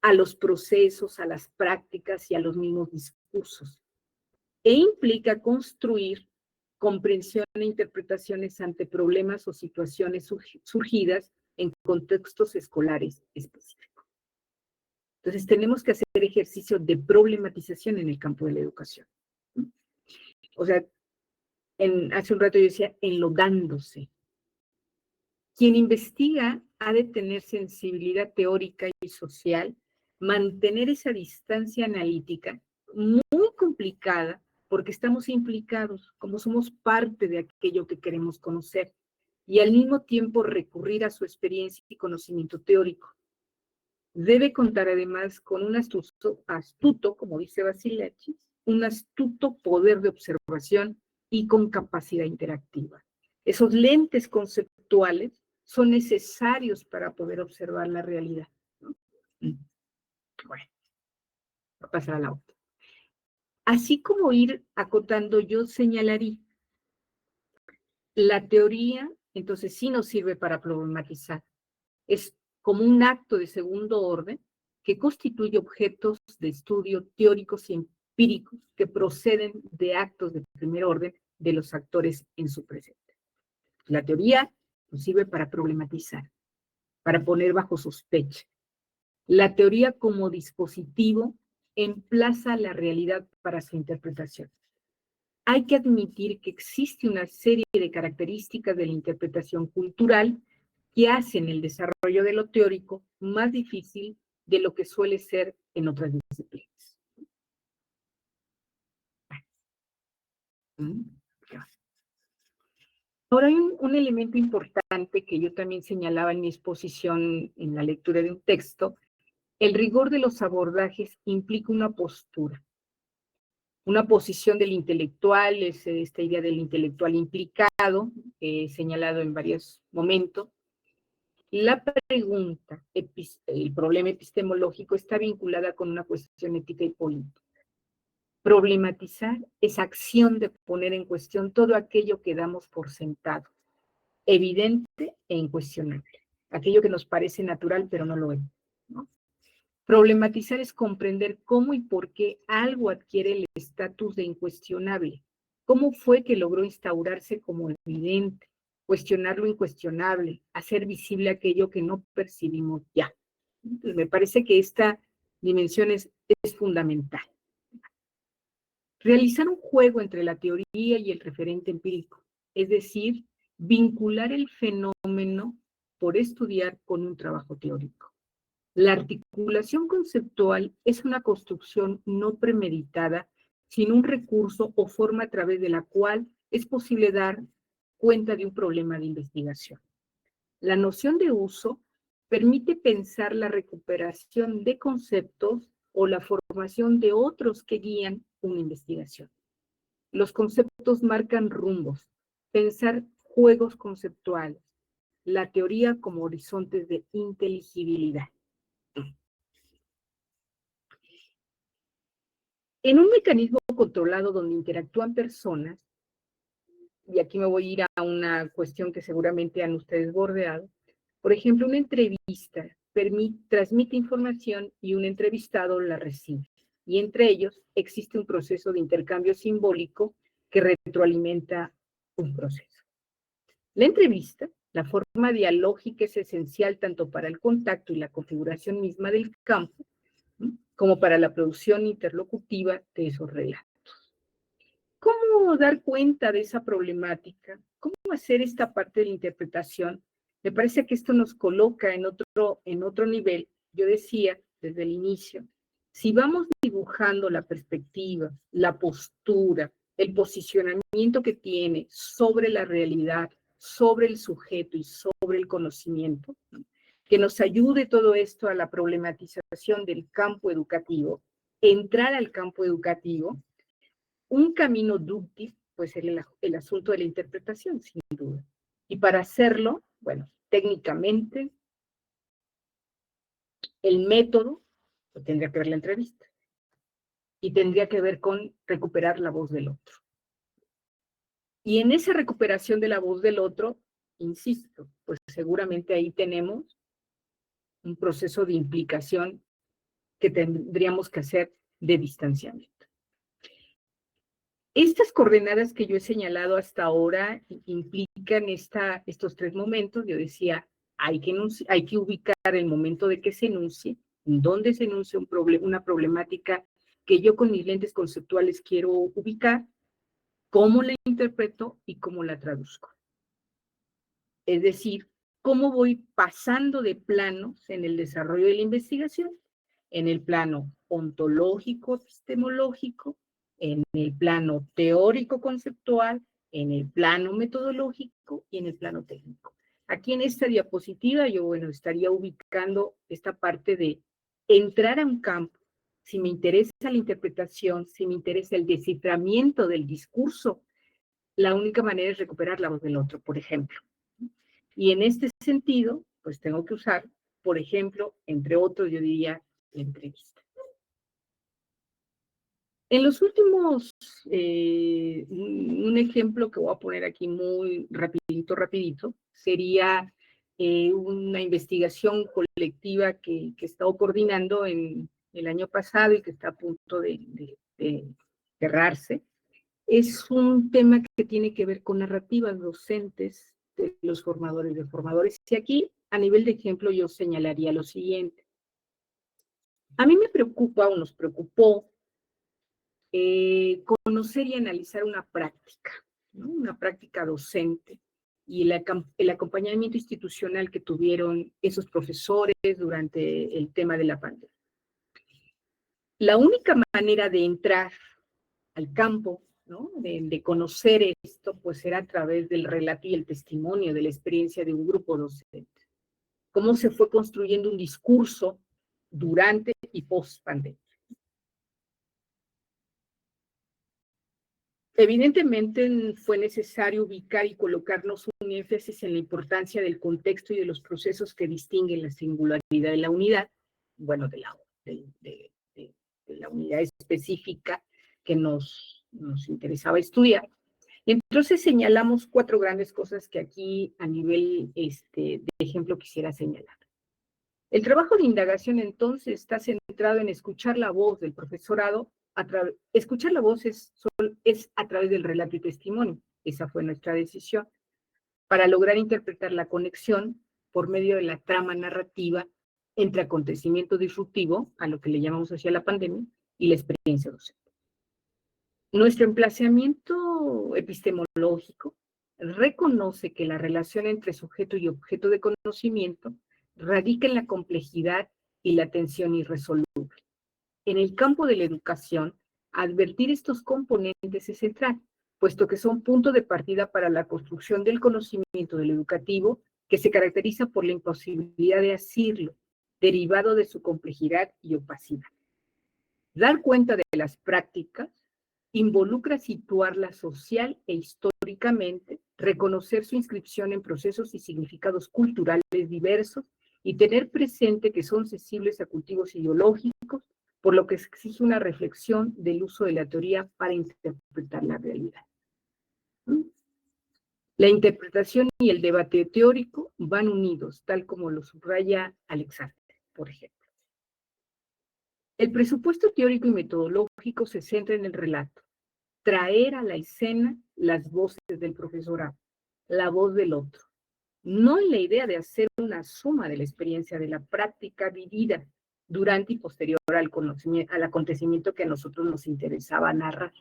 a los procesos, a las prácticas y a los mismos discursos? E implica construir comprensión e interpretaciones ante problemas o situaciones surgidas en contextos escolares específicos. Entonces, tenemos que hacer ejercicio de problematización en el campo de la educación. O sea, hace un rato yo decía, enlodándose. Quien investiga ha de tener sensibilidad teórica y social, mantener esa distancia analítica muy complicada, porque estamos implicados, como somos parte de aquello que queremos conocer, y al mismo tiempo recurrir a su experiencia y conocimiento teórico. Debe contar además con un astuto, como dice Basilachis, un astuto poder de observación y con capacidad interactiva. Esos lentes conceptuales son necesarios para poder observar la realidad, ¿no? Bueno, voy a pasar a la otra. Así como ir acotando, yo señalaría, la teoría, entonces sí nos sirve para problematizar. Es como un acto de segundo orden que constituye objetos de estudio teóricos y empíricos que proceden de actos de primer orden de los actores en su presente. La teoría nos sirve para problematizar, para poner bajo sospecha. La teoría como dispositivo emplaza la realidad para su interpretación. Hay que admitir que existe una serie de características de la interpretación cultural que hacen el desarrollo de lo teórico más difícil de lo que suele ser en otras disciplinas. Ahora hay un elemento importante que yo también señalaba en mi exposición en la lectura de un texto. El rigor de los abordajes implica una postura. Una posición del intelectual, es esta idea del intelectual implicado, señalado en varios momentos. La pregunta, el problema epistemológico, está vinculada con una cuestión ética y política. Problematizar es acción de poner en cuestión todo aquello que damos por sentado, evidente e incuestionable. Aquello que nos parece natural, pero no lo es, ¿no? Problematizar es comprender cómo y por qué algo adquiere el estatus de incuestionable. ¿Cómo fue que logró instaurarse como evidente? Cuestionar lo incuestionable, hacer visible aquello que no percibimos ya. Entonces, me parece que esta dimensión es fundamental. Realizar un juego entre la teoría y el referente empírico, es decir, vincular el fenómeno por estudiar con un trabajo teórico. La articulación conceptual es una construcción no premeditada, sino un recurso o forma a través de la cual es posible dar cuenta de un problema de investigación. La noción de uso permite pensar la recuperación de conceptos o la formación de otros que guían una investigación. Los conceptos marcan rumbos, pensar juegos conceptuales, la teoría como horizontes de inteligibilidad. En un mecanismo controlado donde interactúan personas, y aquí me voy a ir a una cuestión que seguramente han ustedes bordeado, por ejemplo, una entrevista transmite información y un entrevistado la recibe. Y entre ellos existe un proceso de intercambio simbólico que retroalimenta un proceso. La entrevista, la forma dialógica es esencial tanto para el contacto y la configuración misma del campo, como para la producción interlocutiva de esos relatos. ¿Cómo dar cuenta de esa problemática? ¿Cómo hacer esta parte de la interpretación? Me parece que esto nos coloca en otro nivel. Yo decía desde el inicio, si vamos dibujando la perspectiva, la postura, el posicionamiento que tiene sobre la realidad, sobre el sujeto y sobre el conocimiento, que nos ayude todo esto a la problematización del campo educativo, entrar al campo educativo, un camino dúctil, pues el asunto de la interpretación, sin duda. Y para hacerlo, bueno, técnicamente, el método pues, tendría que ver la entrevista y tendría que ver con recuperar la voz del otro. Y en esa recuperación de la voz del otro, insisto, pues seguramente ahí tenemos un proceso de implicación que tendríamos que hacer de distanciamiento. Estas coordenadas que yo he señalado hasta ahora implican estos tres momentos. Yo decía, hay que ubicar el momento de que se enuncie, en dónde se enuncia una problemática que yo con mis lentes conceptuales quiero ubicar, cómo la interpreto y cómo la traduzco. Es decir, cómo voy pasando de planos en el desarrollo de la investigación, en el plano ontológico, epistemológico, en el plano teórico-conceptual, en el plano metodológico y en el plano técnico. Aquí en esta diapositiva yo, bueno, estaría ubicando esta parte de entrar a un campo. Si me interesa la interpretación, si me interesa el desciframiento del discurso, la única manera es recuperar la voz del otro, por ejemplo. Y en este sentido, pues tengo que usar, por ejemplo, entre otros, yo diría, la entrevista. En los últimos, un ejemplo que voy a poner aquí muy rapidito, sería una investigación colectiva que he estado coordinando en el año pasado y que está a punto de cerrarse. Es un tema que tiene que ver con narrativas docentes de los formadores de formadores. Y aquí, a nivel de ejemplo, yo señalaría lo siguiente. A mí me preocupa o nos preocupó conocer y analizar una práctica, ¿no? Una práctica docente y el acompañamiento institucional que tuvieron esos profesores durante el tema de la pandemia. La única manera de entrar al campo, ¿no? de conocer esto, pues era a través del relato y el testimonio de la experiencia de un grupo docente. Cómo se fue construyendo un discurso durante y post pandemia. Evidentemente fue necesario ubicar y colocarnos un énfasis en la importancia del contexto y de los procesos que distinguen la singularidad de la unidad, bueno, de la unidad específica que nos interesaba estudiar. Entonces señalamos 4 grandes cosas que aquí a nivel de ejemplo quisiera señalar. El trabajo de indagación, entonces, está centrado en escuchar la voz del profesorado. Escuchar la voz es a través del relato y testimonio. Esa fue nuestra decisión, para lograr interpretar la conexión por medio de la trama narrativa entre acontecimiento disruptivo, a lo que le llamamos así a la pandemia, y la experiencia docente. Nuestro emplazamiento epistemológico reconoce que la relación entre sujeto y objeto de conocimiento radica en la complejidad y la tensión irresoluble. En el campo de la educación, advertir estos componentes es central, puesto que son punto de partida para la construcción del conocimiento del educativo, que se caracteriza por la imposibilidad de asirlo, derivado de su complejidad y opacidad. Dar cuenta de las prácticas involucra situarlas social e históricamente, reconocer su inscripción en procesos y significados culturales diversos y tener presente que son sensibles a cultivos ideológicos, por lo que se exige una reflexión del uso de la teoría para interpretar la realidad. La interpretación y el debate teórico van unidos, tal como lo subraya Alexander, por ejemplo. El presupuesto teórico y metodológico se centra en el relato, traer a la escena las voces del profesorado, la voz del otro, no en la idea de hacer una suma de la experiencia de la práctica vivida durante y posterior al acontecimiento que a nosotros nos interesaba narrar,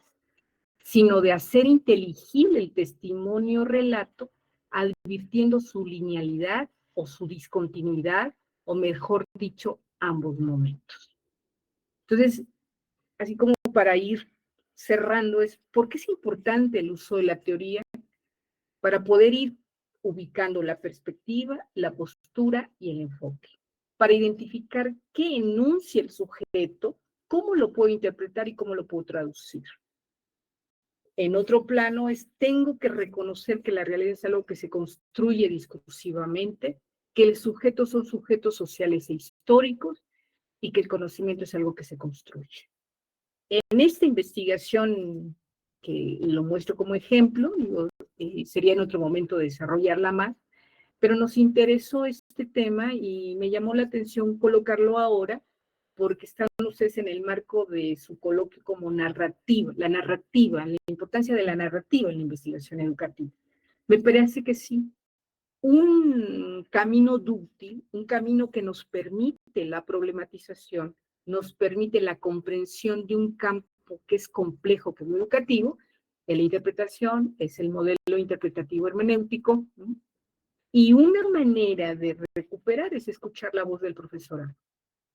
sino de hacer inteligible el testimonio relato, advirtiendo su linealidad o su discontinuidad, o mejor dicho, ambos momentos. Entonces, así como para ir cerrando, ¿por qué es importante el uso de la teoría? Para poder ir ubicando la perspectiva, la postura y el enfoque, para identificar qué enuncia el sujeto, cómo lo puedo interpretar y cómo lo puedo traducir. En otro plano tengo que reconocer que la realidad es algo que se construye discursivamente, que el sujeto son sujetos sociales e históricos y que el conocimiento es algo que se construye. En esta investigación, que lo muestro como ejemplo, sería en otro momento desarrollarla más, pero nos interesó este tema y me llamó la atención colocarlo ahora, porque están ustedes en el marco de su coloquio como narrativa, la importancia de la narrativa en la investigación educativa. Me parece que sí, un camino dúctil, un camino que nos permite la problematización, nos permite la comprensión de un campo que es complejo, que es educativo, en la interpretación, es el modelo interpretativo hermenéutico, ¿no? Y una manera de recuperar es escuchar la voz del profesorado.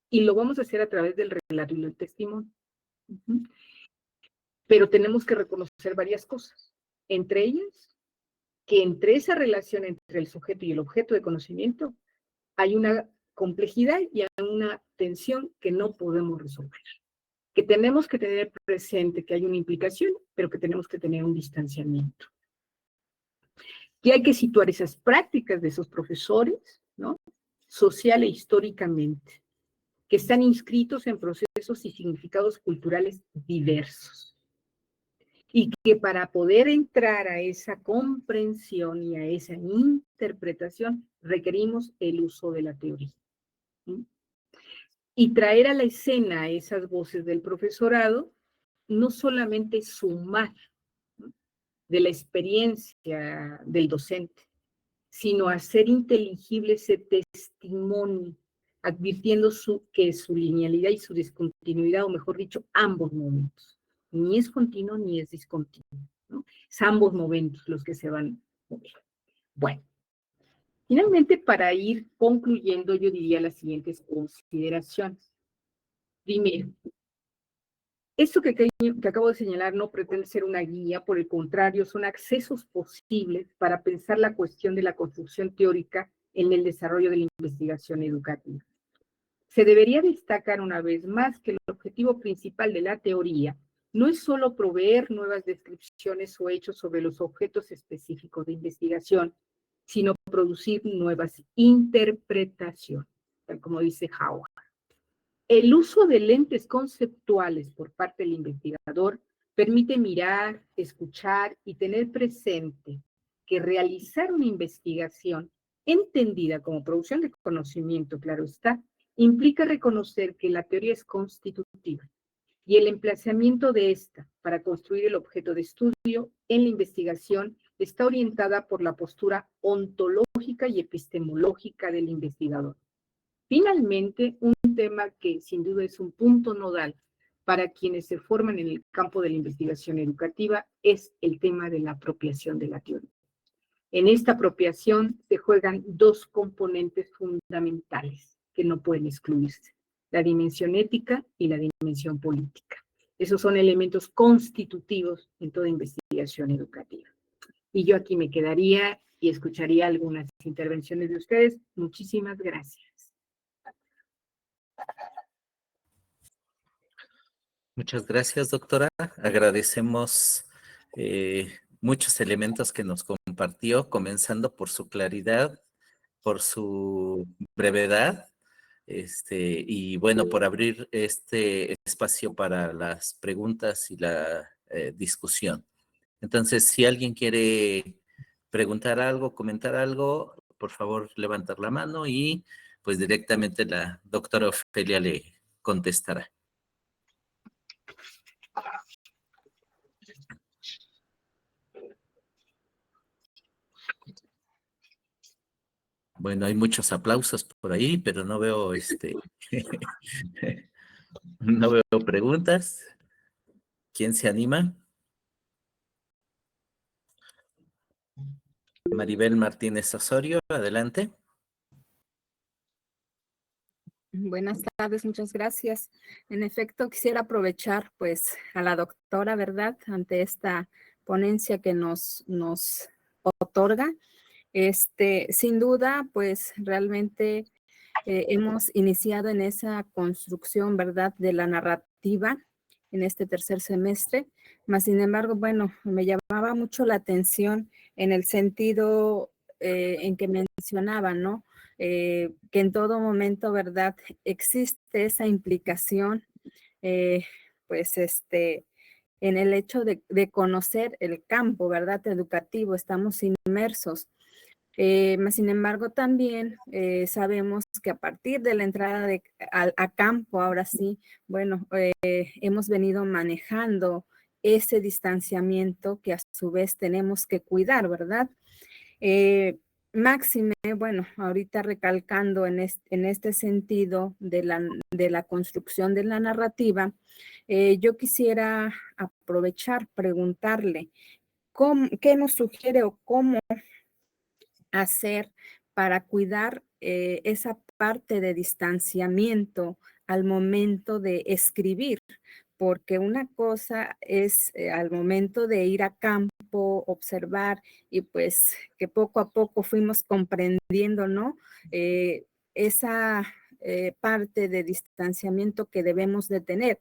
Y lo vamos a hacer a través del relato y del testimonio. Pero tenemos que reconocer varias cosas. Entre ellas, que entre esa relación entre el sujeto y el objeto de conocimiento hay una complejidad y hay una tensión que no podemos resolver. Que tenemos que tener presente que hay una implicación, pero que tenemos que tener un distanciamiento. Que hay que situar esas prácticas de esos profesores, ¿no? Social e históricamente, que están inscritos en procesos y significados culturales diversos. Y que para poder entrar a esa comprensión y a esa interpretación requerimos el uso de la teoría. Y traer a la escena esas voces del profesorado, no solamente sumar, ¿no?, de la experiencia del docente, sino hacer inteligible ese testimonio, advirtiendo que su linealidad y su discontinuidad, o mejor dicho, ambos momentos, ni es continuo ni es discontinuo, ¿no? Es ambos momentos los que se van a mover. Bueno, finalmente, para ir concluyendo, yo diría las siguientes consideraciones. Primero, esto que acabo de señalar no pretende ser una guía, por el contrario, son accesos posibles para pensar la cuestión de la construcción teórica en el desarrollo de la investigación educativa. Se debería destacar una vez más que el objetivo principal de la teoría no es solo proveer nuevas descripciones o hechos sobre los objetos específicos de investigación, sino producir nuevas interpretaciones, tal como dice Howard. El uso de lentes conceptuales por parte del investigador permite mirar, escuchar y tener presente que realizar una investigación entendida como producción de conocimiento, claro está, implica reconocer que la teoría es constitutiva y el emplazamiento de esta para construir el objeto de estudio en la investigación está orientada por la postura ontológica y epistemológica del investigador. Finalmente, un tema que sin duda es un punto nodal para quienes se forman en el campo de la investigación educativa es el tema de la apropiación de la teoría. En esta apropiación se juegan dos componentes fundamentales que no pueden excluirse: la dimensión ética y la dimensión política. Esos son elementos constitutivos en toda investigación educativa. Y yo aquí me quedaría y escucharía algunas intervenciones de ustedes. Muchísimas gracias. Muchas gracias, doctora. Agradecemos muchos elementos que nos compartió, comenzando por su claridad, por su brevedad, y bueno, por abrir este espacio para las preguntas y la discusión. Entonces, si alguien quiere preguntar algo, comentar algo, por favor, levantar la mano y pues directamente la doctora Ofelia le contestará. Bueno, hay muchos aplausos por ahí, pero no veo no veo preguntas. ¿Quién se anima? Maribel Martínez Osorio, adelante. Buenas tardes, muchas gracias. En efecto, quisiera aprovechar pues a la doctora, ¿verdad?, ante esta ponencia que nos otorga. Sin duda, pues realmente hemos iniciado en esa construcción, ¿verdad?, de la narrativa en este tercer semestre. Mas, sin embargo, bueno, me llamaba mucho la atención en el sentido en que mencionaba, ¿no?, que en todo momento, ¿verdad?, existe esa implicación, pues, en el hecho de conocer el campo, ¿verdad?, educativo, estamos inmersos. Sin embargo, también sabemos que a partir de la entrada a campo, ahora sí, bueno, hemos venido manejando ese distanciamiento que a su vez tenemos que cuidar, ¿verdad? Máxime, bueno, ahorita recalcando en este sentido de la construcción de la narrativa, yo quisiera aprovechar, preguntarle, ¿qué nos sugiere o cómo hacer para cuidar esa parte de distanciamiento al momento de escribir? Porque una cosa es al momento de ir a campo, observar, y pues que poco a poco fuimos comprendiendo, ¿no?, esa parte de distanciamiento que debemos de tener.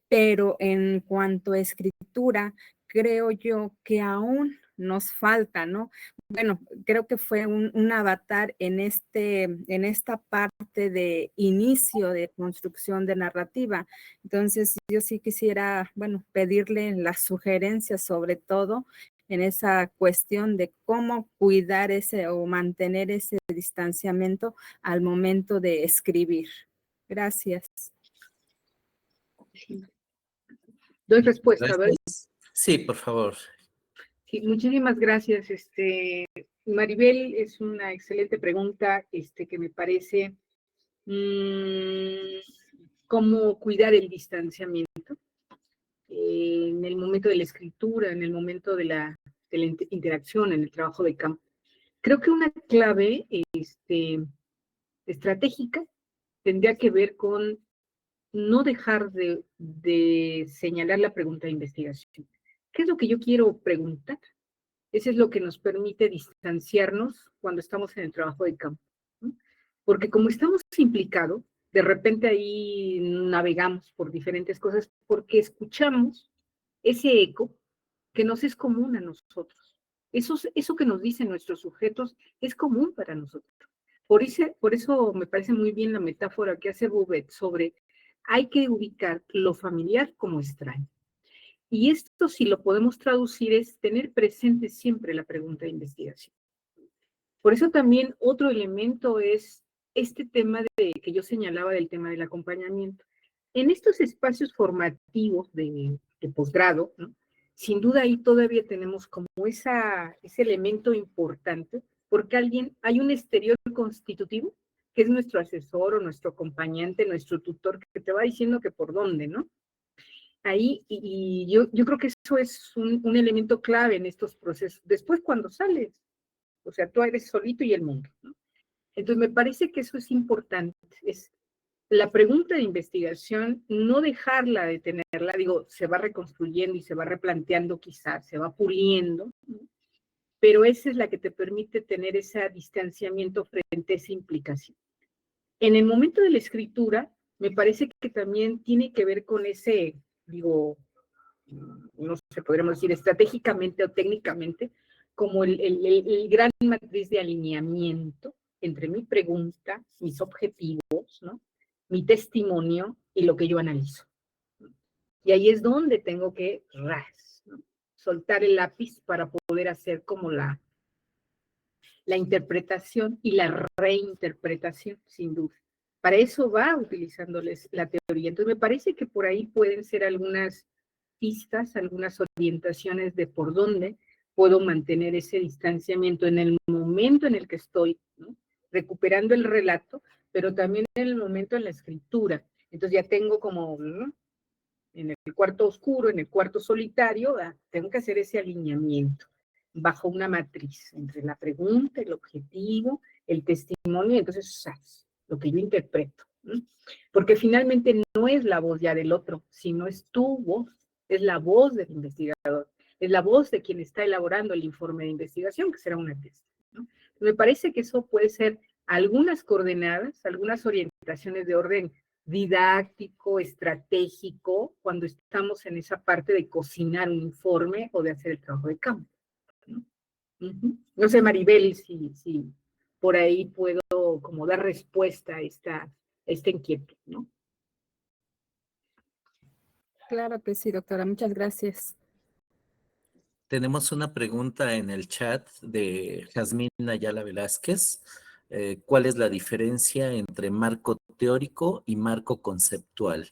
Pero en cuanto a escritura, creo yo que aún nos falta, ¿no? Bueno, creo que fue un avatar en esta parte de inicio de construcción de narrativa. Entonces, yo sí quisiera, bueno, pedirle las sugerencias, sobre todo en esa cuestión de cómo cuidar ese o mantener ese distanciamiento al momento de escribir. Gracias. Doy respuesta, ¿verdad? Gracias. Sí, por favor. Sí, muchísimas gracias. Maribel, es una excelente pregunta, que me parece cómo cuidar el distanciamiento en el momento de la escritura, en el momento de la interacción, en el trabajo de campo. Creo que una clave estratégica tendría que ver con no dejar de señalar la pregunta de investigación. ¿Qué es lo que yo quiero preguntar? Eso es lo que nos permite distanciarnos cuando estamos en el trabajo de campo, ¿no? Porque como estamos implicados, de repente ahí navegamos por diferentes cosas porque escuchamos ese eco que nos es común a nosotros. Eso que nos dicen nuestros sujetos es común para nosotros. Por eso me parece muy bien la metáfora que hace Bouvet sobre hay que ubicar lo familiar como extraño. Y esto, si lo podemos traducir, es tener presente siempre la pregunta de investigación. Por eso también otro elemento es este tema que yo señalaba del tema del acompañamiento. En estos espacios formativos de posgrado, ¿no? Sin duda ahí todavía tenemos como ese elemento importante, porque hay un exterior constitutivo, que es nuestro asesor o nuestro acompañante, nuestro tutor, que te va diciendo que por dónde, ¿no? Ahí, y yo creo que eso es un elemento clave en estos procesos. Después cuando sales, o sea, tú eres solito y el mundo, ¿no? Entonces me parece que eso es importante, es la pregunta de investigación, no dejarla de tenerla, digo, se va reconstruyendo y se va replanteando quizás, se va puliendo, ¿no? Pero esa es la que te permite tener ese distanciamiento frente a esa implicación. En el momento de la escritura, me parece que también tiene que ver con ese, digo, no sé, podríamos decir estratégicamente o técnicamente, como el gran matriz de alineamiento entre mi pregunta, mis objetivos, ¿no? Mi testimonio y lo que yo analizo. Y ahí es donde tengo que ¿no? Soltar el lápiz para poder hacer como la interpretación y la reinterpretación, sin duda. Para eso va utilizándoles la teoría. Entonces me parece que por ahí pueden ser algunas pistas, algunas orientaciones de por dónde puedo mantener ese distanciamiento en el momento en el que estoy, ¿no? Recuperando el relato, pero también en el momento en la escritura. Entonces ya tengo como, ¿no? En el cuarto oscuro, en el cuarto solitario, tengo que hacer ese alineamiento bajo una matriz entre la pregunta, el objetivo, el testimonio, y entonces lo que yo interpreto, ¿no? Porque finalmente no es la voz ya del otro, sino es tu voz, es la voz del investigador, es la voz de quien está elaborando el informe de investigación, que será una tesis, ¿no? Me parece que eso puede ser algunas coordenadas, algunas orientaciones de orden didáctico, estratégico, cuando estamos en esa parte de cocinar un informe o de hacer el trabajo de campo, ¿no? No sé, Maribel, si por ahí puedo como dar respuesta a esta inquietud, ¿no? Claro que sí, doctora. Muchas gracias. Tenemos una pregunta en el chat de Jazmín Ayala Velázquez. ¿Cuál es la diferencia entre marco teórico y marco conceptual?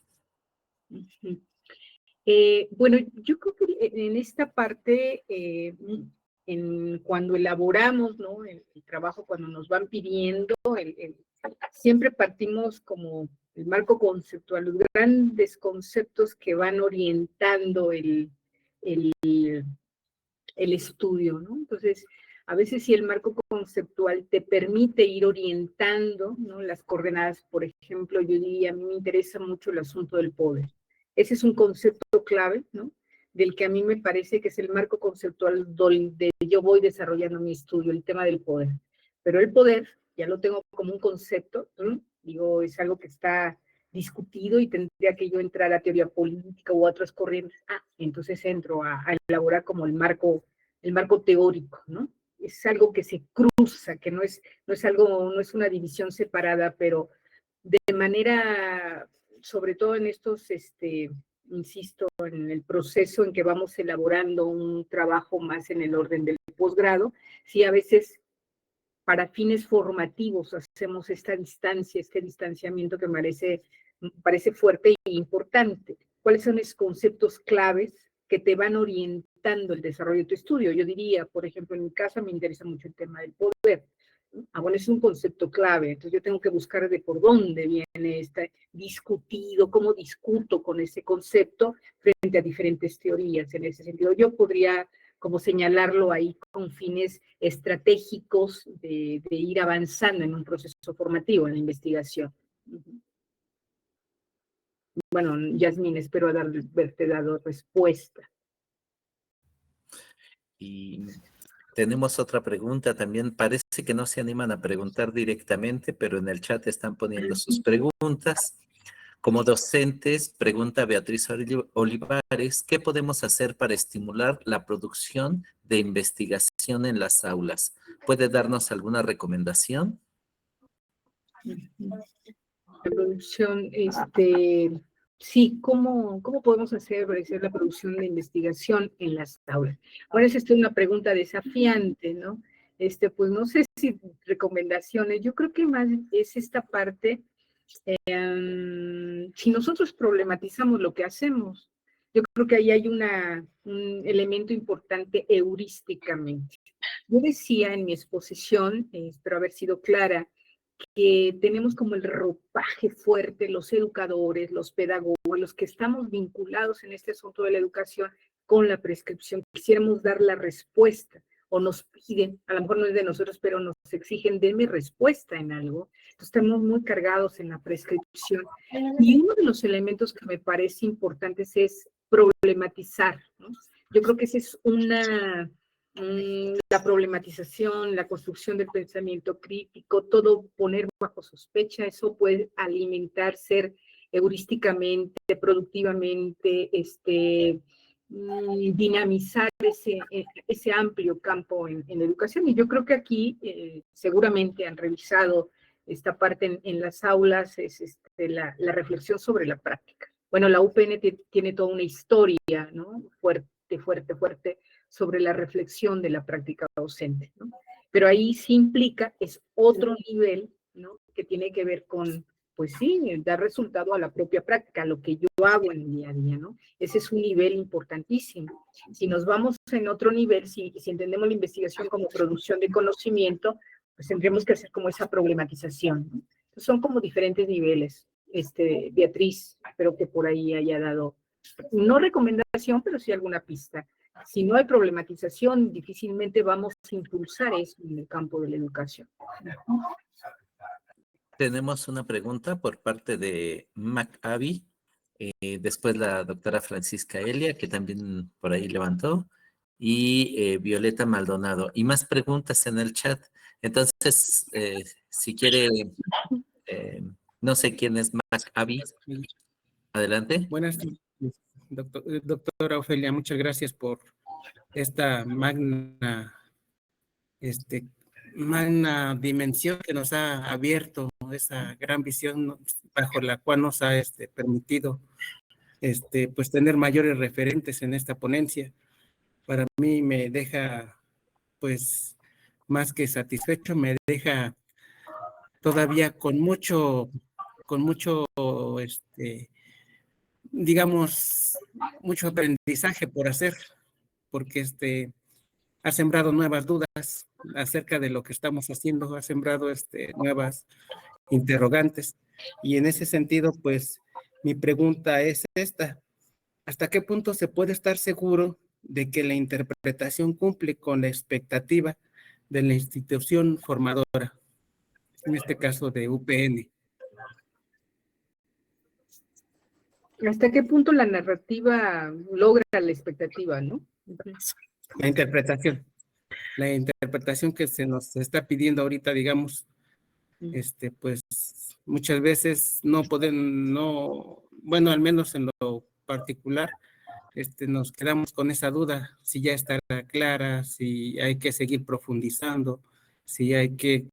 Bueno, yo creo que en esta parte, cuando elaboramos, ¿no? El trabajo, cuando nos van pidiendo, siempre partimos como el marco conceptual, los grandes conceptos que van orientando el estudio, ¿no? Entonces, a veces si el marco conceptual te permite ir orientando, ¿no? Las coordenadas, por ejemplo, yo diría, a mí me interesa mucho el asunto del poder. Ese es un concepto clave, ¿no? Del que a mí me parece que es el marco conceptual donde yo voy desarrollando mi estudio, el tema del poder. Pero el poder, ya lo tengo como un concepto, ¿no? Digo, es algo que está discutido y tendría que yo entrar a teoría política u otras corrientes. Entonces entro a elaborar como el marco teórico, ¿no? Es algo que se cruza, que no es una división separada, pero de manera, sobre todo en estos, insisto, en el proceso en que vamos elaborando un trabajo más en el orden del posgrado, sí a veces para fines formativos hacemos esta distancia, este distanciamiento que parece fuerte e importante. ¿Cuáles son los conceptos claves que te van orientando el desarrollo de tu estudio? Yo diría, por ejemplo, en mi caso me interesa mucho el tema del poder. Bueno, es un concepto clave, entonces yo tengo que buscar de por dónde viene este discutido, cómo discuto con ese concepto frente a diferentes teorías. En ese sentido, yo podría como señalarlo ahí con fines estratégicos de ir avanzando en un proceso formativo en la investigación. Bueno, Yasmín, espero haberte dado respuesta. Y tenemos otra pregunta también. Parece que no se animan a preguntar directamente, pero en el chat están poniendo sus preguntas. Como docentes, pregunta Beatriz Olivares, ¿qué podemos hacer para estimular la producción de investigación en las aulas? ¿Puede darnos alguna recomendación? La producción, sí, ¿cómo podemos hacer para hacer la producción de investigación en las aulas? Bueno, esa es una pregunta desafiante, ¿no? pues no sé si recomendaciones, yo creo que más es esta parte, si nosotros problematizamos lo que hacemos, yo creo que ahí hay un elemento importante heurísticamente. Yo decía en mi exposición, espero haber sido clara, que tenemos como el ropaje fuerte, los educadores, los pedagogos, los que estamos vinculados en este asunto de la educación con la prescripción. Quisiéramos dar la respuesta, o nos piden, a lo mejor no es de nosotros, pero nos exigen, denme respuesta en algo. Entonces estamos muy cargados en la prescripción. Y uno de los elementos que me parece importantes es problematizar, ¿no? Yo creo que esa es la problematización, la construcción del pensamiento crítico, todo poner bajo sospecha, eso puede alimentar, ser heurísticamente, productivamente, dinamizar ese amplio campo en la educación. Y yo creo que aquí seguramente han revisado esta parte en las aulas, es la reflexión sobre la práctica. Bueno, la UPN tiene toda una historia, ¿no? Fuerte, sobre la reflexión de la práctica docente, ¿no? Pero ahí sí implica, es otro nivel, ¿no? Que tiene que ver con, pues sí, dar resultado a la propia práctica, a lo que yo hago en el día a día, ¿no? Ese es un nivel importantísimo. Si nos vamos en otro nivel, si entendemos la investigación como producción de conocimiento, pues tendremos que hacer como esa problematización, ¿no? Entonces son como diferentes niveles. Beatriz, espero que por ahí haya dado, no recomendación, pero sí alguna pista. Si no hay problematización, difícilmente vamos a impulsar eso en el campo de la educación. Tenemos una pregunta por parte de Mac-Avi, después la doctora Francisca Elia, que también por ahí levantó, y Violeta Maldonado. Y más preguntas en el chat. Entonces, si quiere, no sé quién es Mac-Avi. Adelante. Buenas noches, doctora Ofelia, muchas gracias por esta magna dimensión que nos ha abierto, esa gran visión bajo la cual nos ha permitido pues tener mayores referentes en esta ponencia. Para mí me deja pues más que satisfecho, me deja todavía con mucho digamos, mucho aprendizaje por hacer, porque ha sembrado nuevas dudas acerca de lo que estamos haciendo, ha sembrado nuevas interrogantes. Y en ese sentido, pues, mi pregunta es esta: ¿hasta qué punto se puede estar seguro de que la interpretación cumple con la expectativa de la institución formadora, en este caso de UPN? ¿Hasta qué punto la narrativa logra la expectativa, no? La interpretación que se nos está pidiendo ahorita, digamos, pues muchas veces bueno, al menos en lo particular, nos quedamos con esa duda, si ya estará clara, si hay que seguir profundizando, si hay que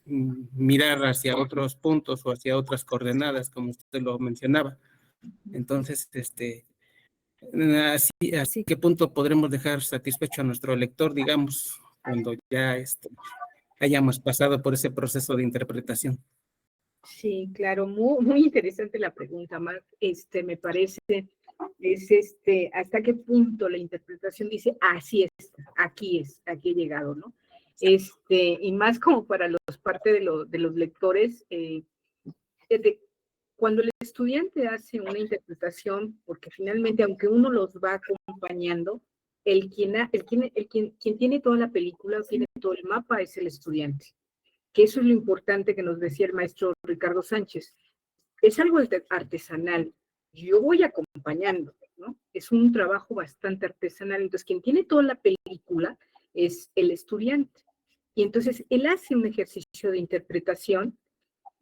mirar hacia otros puntos o hacia otras coordenadas, como usted lo mencionaba. Entonces, así qué punto podremos dejar satisfecho a nuestro lector, digamos, cuando ya hayamos pasado por ese proceso de interpretación. Sí, claro, muy interesante la pregunta, Marc. Me parece, hasta qué punto la interpretación dice, así es, aquí he llegado, ¿no? Y más como para parte de los lectores, cuando el estudiante hace una interpretación, porque finalmente, aunque uno los va acompañando, quien tiene toda la película, tiene todo el mapa, es el estudiante. Que eso es lo importante que nos decía el maestro Ricardo Sánchez. Es algo artesanal. Yo voy acompañando, ¿no? Es un trabajo bastante artesanal. Entonces, quien tiene toda la película es el estudiante. Y entonces, él hace un ejercicio de interpretación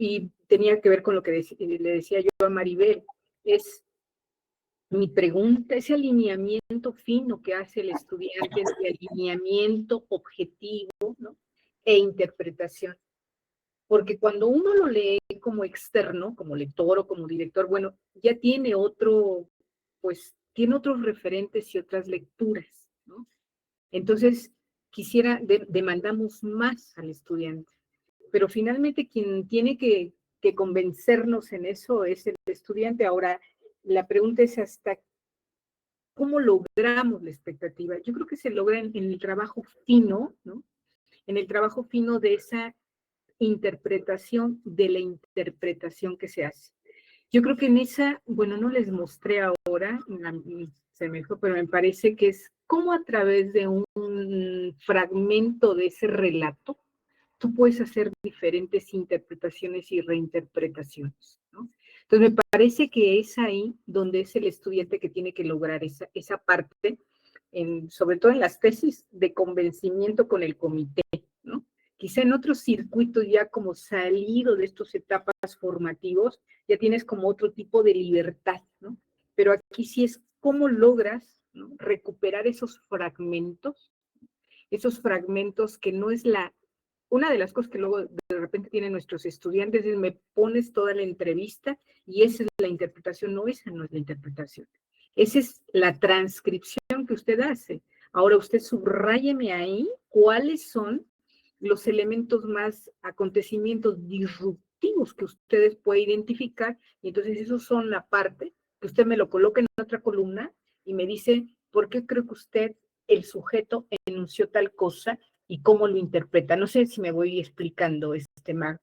y tenía que ver con lo que le decía yo a Maribel. Es mi pregunta, ese alineamiento fino que hace el estudiante, ese alineamiento objetivo, ¿no? E interpretación. Porque cuando uno lo lee como externo, como lector o como director, bueno, ya tiene tiene otros referentes y otras lecturas, ¿no? Entonces, demandamos más al estudiante, pero finalmente quien tiene que convencernos en eso es el estudiante. Ahora, la pregunta es hasta cómo logramos la expectativa. Yo creo que se logra en el trabajo fino, ¿no? En el trabajo fino de esa interpretación de la interpretación que se hace. Yo creo que en esa, bueno, no les mostré ahora, se me fue, pero me parece que es cómo a través de un fragmento de ese relato, tú puedes hacer diferentes interpretaciones y reinterpretaciones, ¿no? Entonces, me parece que es ahí donde es el estudiante que tiene que lograr esa parte, sobre todo en las tesis de convencimiento con el comité, ¿no? Quizá en otros circuitos ya como salido de estas etapas formativos, ya tienes como otro tipo de libertad, ¿no? Pero aquí sí es cómo logras, ¿no?, recuperar esos fragmentos que no es una de las cosas que luego de repente tienen nuestros estudiantes es: me pones toda la entrevista y esa es la interpretación. No, esa no es la interpretación. Esa es la transcripción que usted hace. Ahora usted subráyeme ahí cuáles son los elementos más, acontecimientos disruptivos que ustedes pueden identificar, y entonces esos son la parte que usted me lo coloca en otra columna y me dice por qué creo que usted, el sujeto, enunció tal cosa y cómo lo interpreta. No sé si me voy explicando, Mar.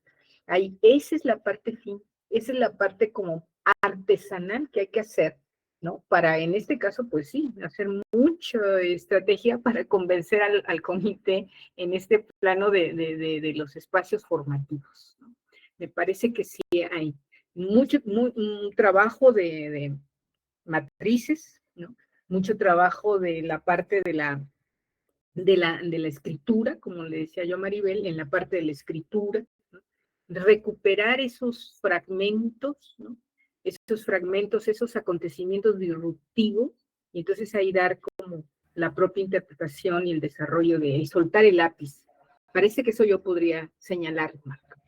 Ahí, esa es la parte fin, esa es la parte como artesanal que hay que hacer, ¿no? Para, en este caso, pues sí, hacer mucha estrategia para convencer al comité en este plano de los espacios formativos, ¿no? Me parece que sí hay un trabajo de matrices, ¿no? Mucho trabajo de la parte de la escritura, como le decía yo a Maribel, en la parte de la escritura, ¿no? Recuperar esos fragmentos, ¿no? Esos fragmentos, esos acontecimientos disruptivos, y entonces ahí dar como la propia interpretación y el desarrollo de y soltar el lápiz. Parece que eso yo podría señalar, Marco.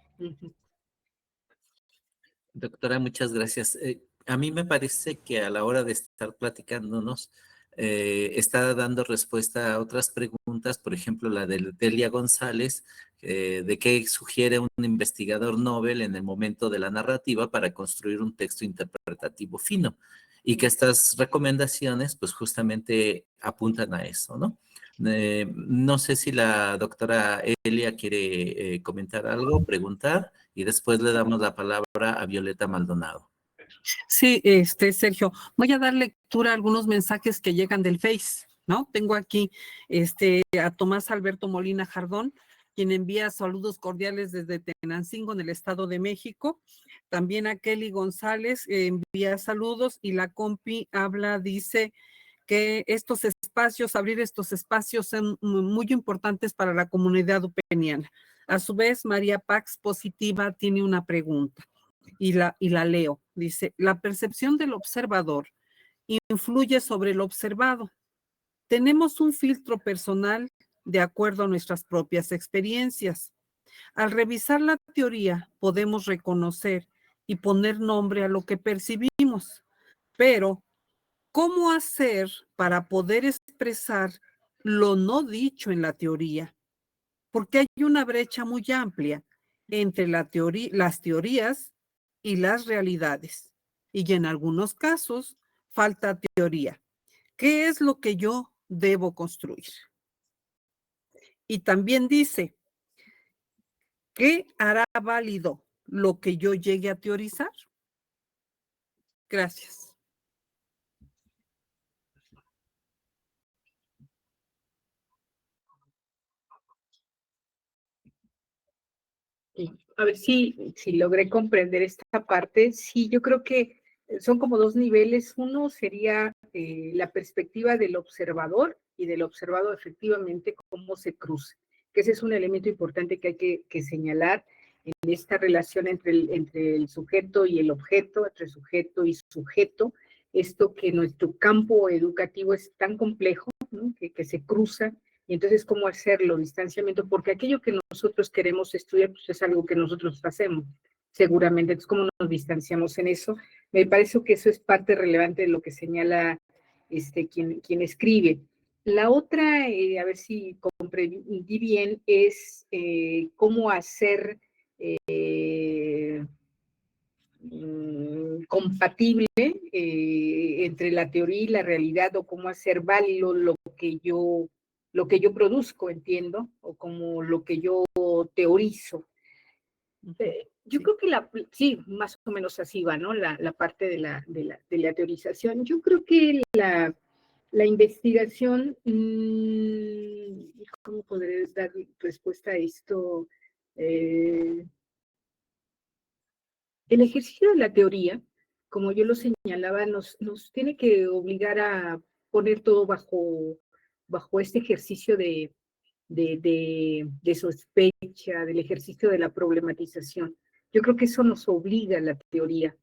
Doctora, muchas gracias. A mí me parece que a la hora de estar platicándonos, está dando respuesta a otras preguntas, por ejemplo, la de Delia González, de qué sugiere un investigador Nobel en el momento de la narrativa para construir un texto interpretativo fino, y que estas recomendaciones pues justamente apuntan a eso, ¿no? No sé si la doctora Elia quiere comentar algo, preguntar, y después le damos la palabra a Violeta Maldonado. Sí, Sergio, voy a dar lectura a algunos mensajes que llegan del Face, ¿no? Tengo aquí a Tomás Alberto Molina Jardón, quien envía saludos cordiales desde Tenancingo, en el Estado de México. También a Kelly González envía saludos, y la compi dice que abrir estos espacios son muy importantes para la comunidad upeniana. A su vez, María Pax Positiva tiene una pregunta. Y la leo. Dice: la percepción del observador influye sobre el observado. Tenemos un filtro personal de acuerdo a nuestras propias experiencias. Al revisar la teoría, podemos reconocer y poner nombre a lo que percibimos. Pero, ¿cómo hacer para poder expresar lo no dicho en la teoría? Porque hay una brecha muy amplia entre las teorías y las realidades. Y en algunos casos falta teoría. ¿Qué es lo que yo debo construir? Y también dice: ¿qué hará válido lo que yo llegue a teorizar? Gracias. A ver si logré comprender esta parte. Sí, yo creo que son como dos niveles. Uno sería la perspectiva del observador, y del observado efectivamente cómo se cruza, que ese es un elemento importante que hay que señalar en esta relación entre el sujeto y el objeto, entre sujeto y sujeto. Esto que nuestro campo educativo es tan complejo, ¿no?, que se cruza. Y entonces, ¿cómo hacerlo? Distanciamiento, porque aquello que nosotros queremos estudiar, pues es algo que nosotros hacemos, seguramente. Entonces, ¿cómo nos distanciamos en eso? Me parece que eso es parte relevante de lo que señala quien escribe. La otra, a ver si comprendí bien, es cómo hacer compatible entre la teoría y la realidad, o cómo hacer válido lo que yo produzco, entiendo, o como lo que yo teorizo. Yo creo que sí, más o menos así va, ¿no? La parte de la teorización. Yo creo que la investigación, ¿cómo podré dar respuesta a esto? El ejercicio de la teoría, como yo lo señalaba, nos tiene que obligar a poner todo bajo este ejercicio de sospecha, del ejercicio de la problematización. Yo creo que eso nos obliga a la teoría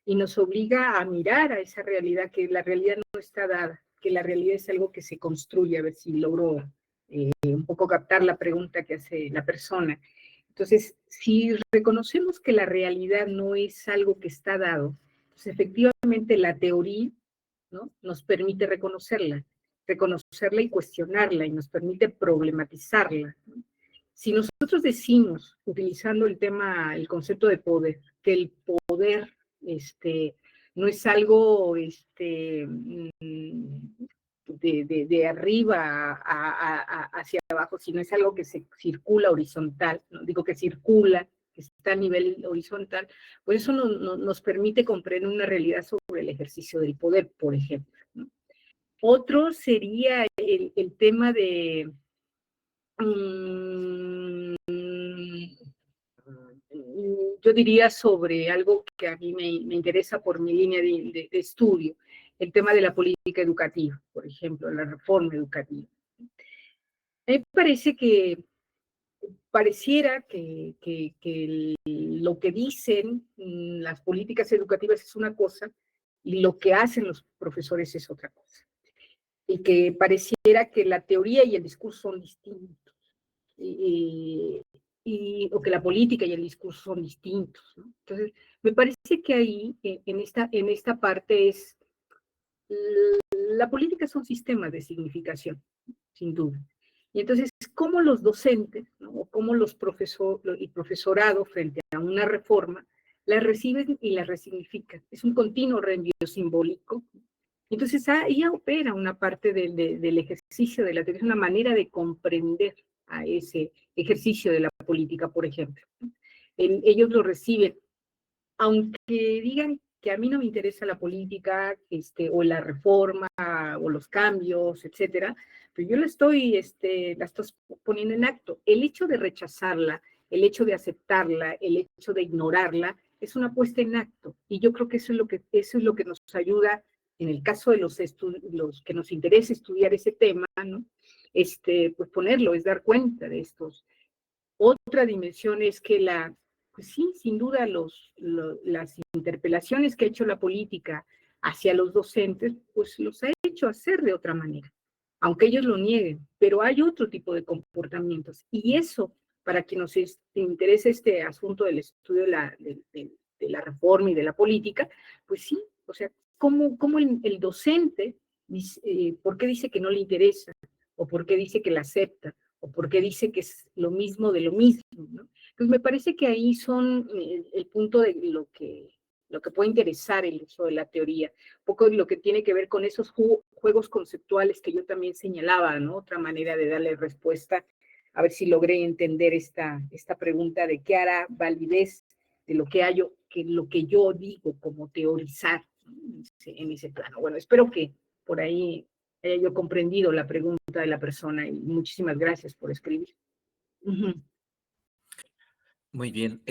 y nos obliga a mirar a esa realidad, que la realidad no está dada, que la realidad es algo que se construye. A ver si logro un poco captar la pregunta que hace la persona. Entonces, si reconocemos que la realidad no es algo que está dado, pues efectivamente la teoría, ¿no?, nos permite reconocerla y cuestionarla, y nos permite problematizarla, ¿no? Si nosotros decimos, utilizando el concepto de poder, que el poder no es algo de arriba hacia abajo, sino es algo que se circula horizontal, no digo que circula, que está a nivel horizontal, pues eso nos permite comprender una realidad sobre el ejercicio del poder, por ejemplo, ¿no? Otro sería el tema de yo diría sobre algo que a mí me interesa por mi línea de estudio, el tema de la política educativa, por ejemplo, la reforma educativa. Me parece que pareciera que lo que dicen las políticas educativas es una cosa y lo que hacen los profesores es otra cosa. Y que pareciera que la teoría y el discurso son distintos. O que la política y el discurso son distintos, ¿no? Entonces, me parece que ahí, en esta parte, es la política es un sistema de significación, sin duda. Y entonces, ¿cómo los docentes, ¿no?, o cómo el profesorado frente a una reforma la reciben y la resignifican? Es un continuo reenvío simbólico. Entonces, ahí opera una parte del ejercicio de la teoría, una manera de comprender a ese ejercicio de la política, por ejemplo. Ellos lo reciben, aunque digan que a mí no me interesa la política, o la reforma, o los cambios, etcétera, pero yo la estoy poniendo en acto. El hecho de rechazarla, el hecho de aceptarla, el hecho de ignorarla, es una puesta en acto. Y yo creo que eso es lo que nos ayuda, en el caso de los que nos interesa estudiar ese tema, ¿no?, pues ponerlo, es dar cuenta de estos. Otra dimensión es que pues sí, sin duda las interpelaciones que ha hecho la política hacia los docentes, pues los ha hecho hacer de otra manera, aunque ellos lo nieguen, pero hay otro tipo de comportamientos. Y eso, para que nos interese este asunto del estudio de la reforma y de la política, pues sí, o sea, ¿cómo el docente, por qué dice que no le interesa? ¿O por qué dice que la acepta? ¿O por qué dice que es lo mismo de lo mismo, ¿no? Entonces, me parece que ahí son el punto de lo que puede interesar el uso de la teoría, un poco lo que tiene que ver con esos juegos conceptuales que yo también señalaba, ¿no? Otra manera de darle respuesta, a ver si logré entender esta pregunta de qué hará validez de lo que yo digo como teorizar, ¿no?, en ese plano. Bueno, espero que por ahí haya yo comprendido la pregunta de la persona, y muchísimas gracias por escribir. Muy bien.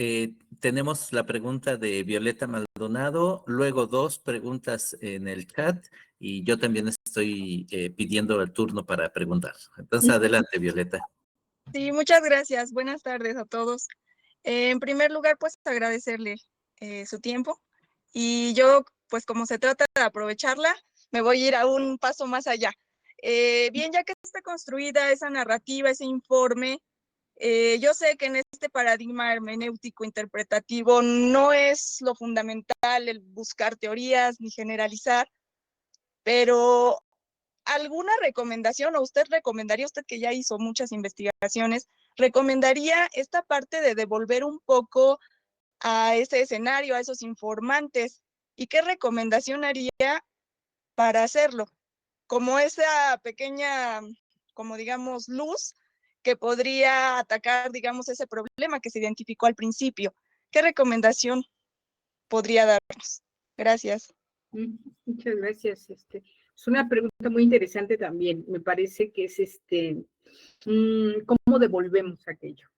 Tenemos la pregunta de Violeta Maldonado, luego 2 preguntas en el chat, y yo también estoy pidiendo el turno para preguntar. Entonces, adelante, Violeta. Sí, muchas gracias. Buenas tardes a todos. En primer lugar, pues agradecerle su tiempo, y yo, pues como se trata de aprovecharla, me voy a ir a un paso más allá. Bien, ya que está construida esa narrativa, ese informe, yo sé que en este paradigma hermenéutico interpretativo no es lo fundamental el buscar teorías ni generalizar, pero ¿alguna recomendación o usted recomendaría, usted que ya hizo muchas investigaciones, recomendaría esta parte de devolver un poco a ese escenario, a esos informantes? ¿Y qué recomendación haría para hacerlo? Como esa pequeña, como digamos, luz que podría atacar, digamos, ese problema que se identificó al principio. ¿Qué recomendación podría darnos? Gracias. Muchas gracias. Es una pregunta muy interesante también. Me parece que es ¿cómo devolvemos aquello?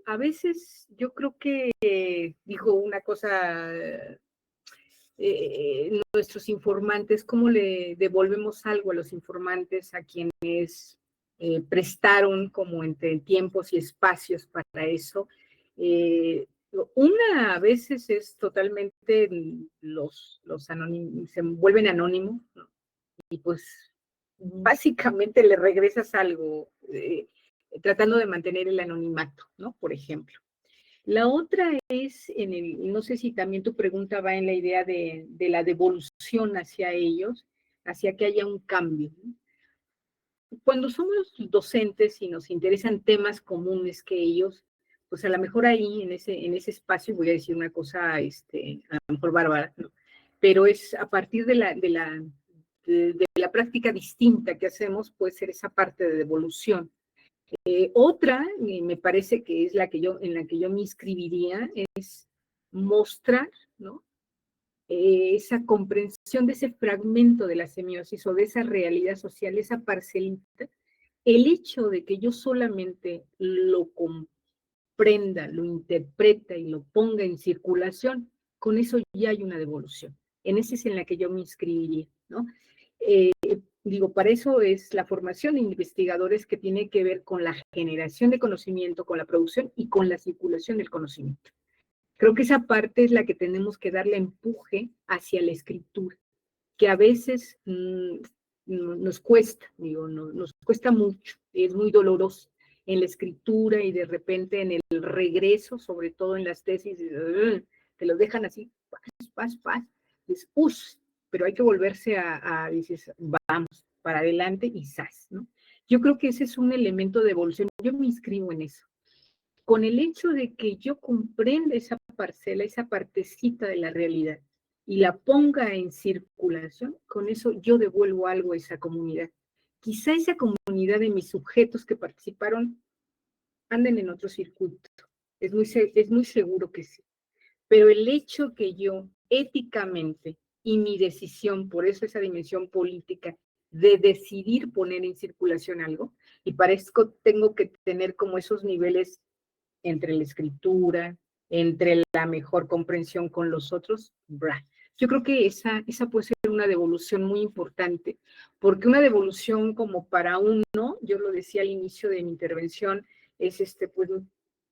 A veces yo creo que dijo una cosa, nuestros informantes, ¿cómo le devolvemos algo a los informantes, a quienes prestaron como entre tiempos y espacios para eso? Una a veces es totalmente los anónimos, se vuelven anónimos, ¿no? Y pues básicamente le regresas algo, tratando de mantener el anonimato, ¿no? Por ejemplo. La otra es, no sé si también tu pregunta va en la idea de la devolución hacia ellos, hacia que haya un cambio, ¿no? Cuando somos docentes y nos interesan temas comunes que ellos, pues a lo mejor ahí, en ese espacio, voy a decir una cosa, a lo mejor bárbara, ¿no? Pero es a partir de la práctica distinta que hacemos, puede ser esa parte de devolución. Otra, me parece que es en la que yo me inscribiría, es mostrar, ¿no? Esa comprensión de ese fragmento de la semiosis o de esa realidad social, esa parcelita, el hecho de que yo solamente lo comprenda, lo interpreta y lo ponga en circulación, con eso ya hay una devolución. En esa es en la que yo me inscribiría, ¿no? Digo, para eso es la formación de investigadores que tiene que ver con la generación de conocimiento, con la producción y con la circulación del conocimiento. Creo que esa parte es la que tenemos que darle empuje hacia la escritura, que a veces nos cuesta, nos cuesta mucho, es muy doloroso en la escritura y de repente en el regreso, sobre todo en las tesis, te los dejan así, paz, dices, pero hay que volverse dices, vamos, para adelante y ¡zas!, ¿no? Yo creo que ese es un elemento de evolución, yo me inscribo en eso. Con el hecho de que yo comprenda esa parcela, esa partecita de la realidad, y la ponga en circulación, con eso yo devuelvo algo a esa comunidad. Quizá esa comunidad de mis sujetos que participaron anden en otro circuito, es muy seguro que sí, pero el hecho que yo éticamente y mi decisión, por eso esa dimensión política, de decidir poner en circulación algo, y para eso tengo que tener como esos niveles entre la escritura, entre la mejor comprensión con los otros, yo creo que esa puede ser una devolución muy importante, porque una devolución como para uno, yo lo decía al inicio de mi intervención, es pues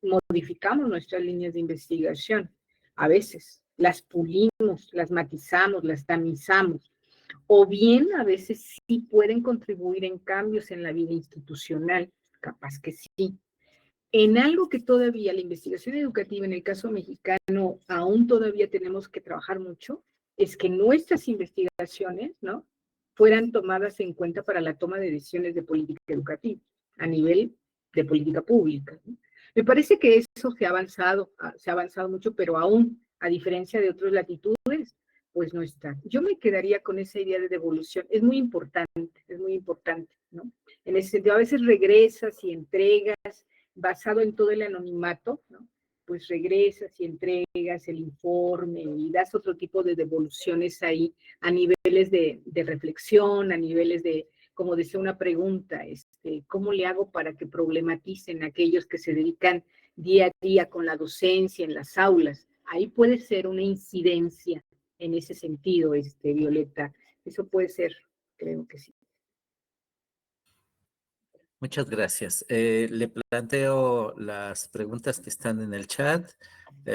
modificamos nuestras líneas de investigación, a veces las pulimos, las matizamos, las tamizamos, o bien a veces sí pueden contribuir en cambios en la vida institucional, capaz que sí. En algo que todavía la investigación educativa en el caso mexicano aún todavía tenemos que trabajar mucho, es que nuestras investigaciones, ¿no?, fueran tomadas en cuenta para la toma de decisiones de política educativa a nivel de política pública, ¿no? Me parece que eso se ha avanzado mucho, pero aún, a diferencia de otras latitudes, pues no está. Yo me quedaría con esa idea de devolución. Es muy importante, ¿no? En ese sentido, a veces regresas y entregas, basado en todo el anonimato, ¿no? Pues regresas y entregas el informe y das otro tipo de devoluciones ahí a niveles de reflexión, a niveles de, como decía una pregunta, ¿cómo le hago para que problematicen aquellos que se dedican día a día con la docencia en las aulas? Ahí puede ser una incidencia en ese sentido, Violeta. Eso puede ser, creo que sí. Muchas gracias. Le planteo las preguntas que están en el chat.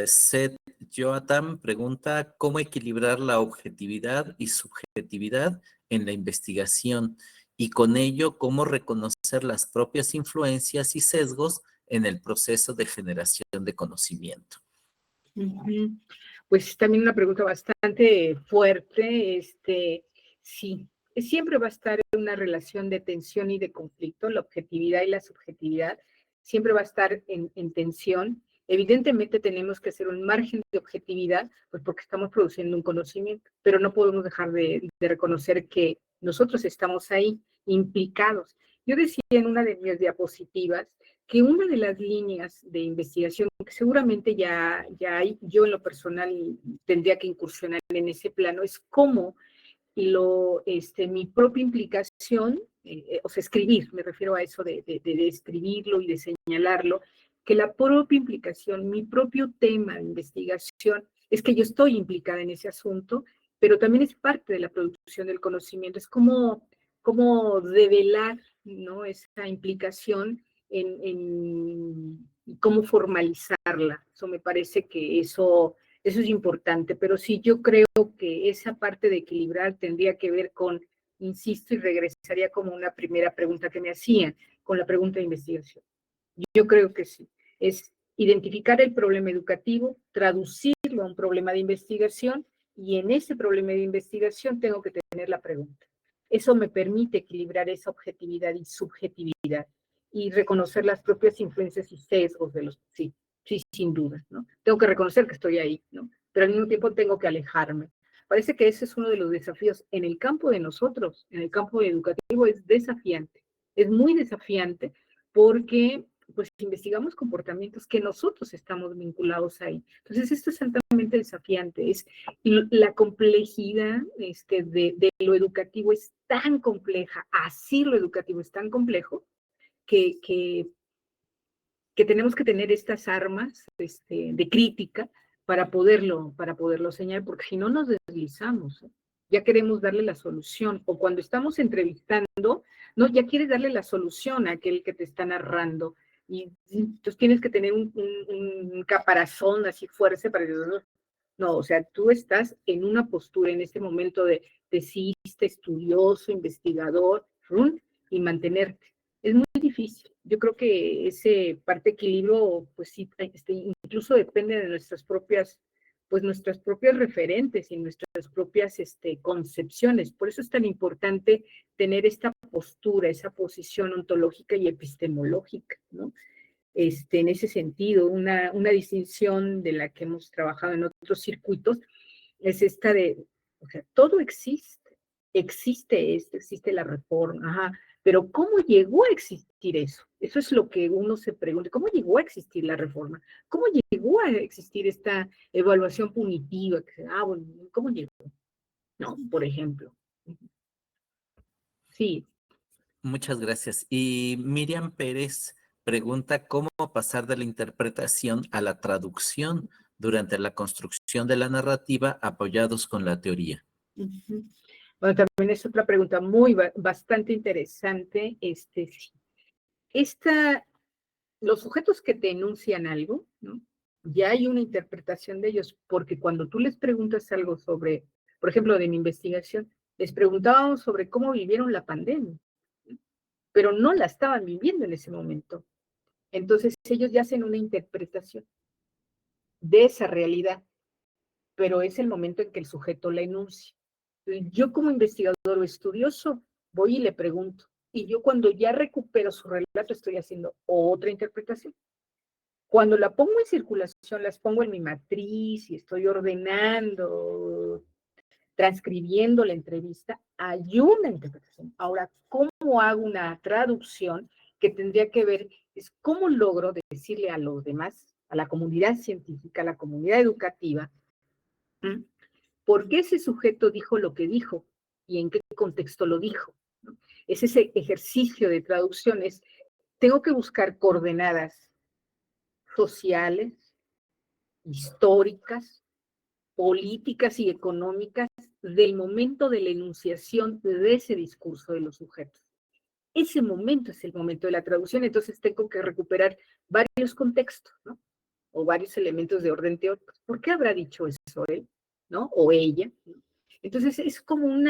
Seth Joatam pregunta, ¿cómo equilibrar la objetividad y subjetividad en la investigación? Y con ello, ¿cómo reconocer las propias influencias y sesgos en el proceso de generación de conocimiento? Pues también una pregunta bastante fuerte. Sí, siempre va a estar en una relación de tensión y de conflicto, la objetividad y la subjetividad, siempre va a estar en tensión. Evidentemente tenemos que hacer un margen de objetividad, pues porque estamos produciendo un conocimiento, pero no podemos dejar de reconocer que nosotros estamos ahí implicados. Yo decía en una de mis diapositivas que una de las líneas de investigación, que seguramente ya hay, yo en lo personal tendría que incursionar en ese plano, es cómo mi propia implicación, o sea, escribir, me refiero a eso de escribirlo y de señalarlo, que la propia implicación, mi propio tema de investigación, es que yo estoy implicada en ese asunto, pero también es parte de la producción del conocimiento, es como develar, ¿no?, esa implicación en cómo formalizarla. Eso me parece que eso es importante, pero sí, yo creo que esa parte de equilibrar tendría que ver con, insisto, y regresaría como una primera pregunta que me hacían, con la pregunta de investigación. Yo creo que sí, es identificar el problema educativo, traducirlo a un problema de investigación, y en ese problema de investigación tengo que tener la pregunta. Eso me permite equilibrar esa objetividad y subjetividad, y reconocer las propias influencias y sesgos de los, sí, sin duda, ¿no? Tengo que reconocer que estoy ahí, ¿no? Pero al mismo tiempo tengo que alejarme. Parece que ese es uno de los desafíos en el campo de nosotros, en el campo educativo es desafiante, es muy desafiante porque pues investigamos comportamientos que nosotros estamos vinculados ahí. Entonces esto es altamente desafiante, es la complejidad de lo educativo es tan compleja, así lo educativo es tan complejo que tenemos que tener estas armas de crítica para poderlo señalar, porque si no nos deslizamos, ¿eh? Ya queremos darle la solución, o cuando estamos entrevistando, no, ya quieres darle la solución a aquel que te está narrando, y entonces tienes que tener un caparazón así fuerte para decir, no, o sea, tú estás en una postura en este momento de deciste, estudioso, investigador, y mantenerte. Es muy difícil. Yo creo que ese parte equilibrio, pues sí, incluso depende de nuestras propias referentes y nuestras propias concepciones. Por eso es tan importante tener esta postura, esa posición ontológica y epistemológica, ¿no? En ese sentido, una distinción de la que hemos trabajado en otros circuitos es esta de, o sea, todo existe existe la reforma, ajá, pero ¿cómo llegó a existir eso? Eso es lo que uno se pregunta, ¿cómo llegó a existir la reforma? ¿Cómo llegó a existir esta evaluación punitiva? Bueno, ¿cómo llegó? No, por ejemplo. Sí. Muchas gracias. Y Miriam Pérez pregunta cómo pasar de la interpretación a la traducción durante la construcción de la narrativa apoyados con la teoría. Bueno, también es otra pregunta bastante interesante. Los sujetos que te enuncian algo, ¿no? Ya hay una interpretación de ellos, porque cuando tú les preguntas algo sobre, por ejemplo, de mi investigación, les preguntábamos sobre cómo vivieron la pandemia, ¿no? Pero no la estaban viviendo en ese momento. Entonces ellos ya hacen una interpretación de esa realidad, pero es el momento en que el sujeto la enuncia. Yo como investigador o estudioso voy y le pregunto, y yo cuando ya recupero su relato estoy haciendo otra interpretación. Cuando la pongo en circulación, las pongo en mi matriz y estoy ordenando, transcribiendo la entrevista, hay una interpretación. Ahora, ¿cómo hago una traducción que tendría que ver, es cómo logro decirle a los demás, a la comunidad científica, a la comunidad educativa, por qué ese sujeto dijo lo que dijo y en qué contexto lo dijo? Es ese ejercicio de traducciones. Tengo que buscar coordenadas sociales, históricas, políticas y económicas del momento de la enunciación de ese discurso de los sujetos. Ese momento es el momento de la traducción, entonces tengo que recuperar varios contextos, ¿no? O varios elementos de orden teórico. ¿Por qué habrá dicho eso él, ¿no? O ella, ¿no? Entonces es como un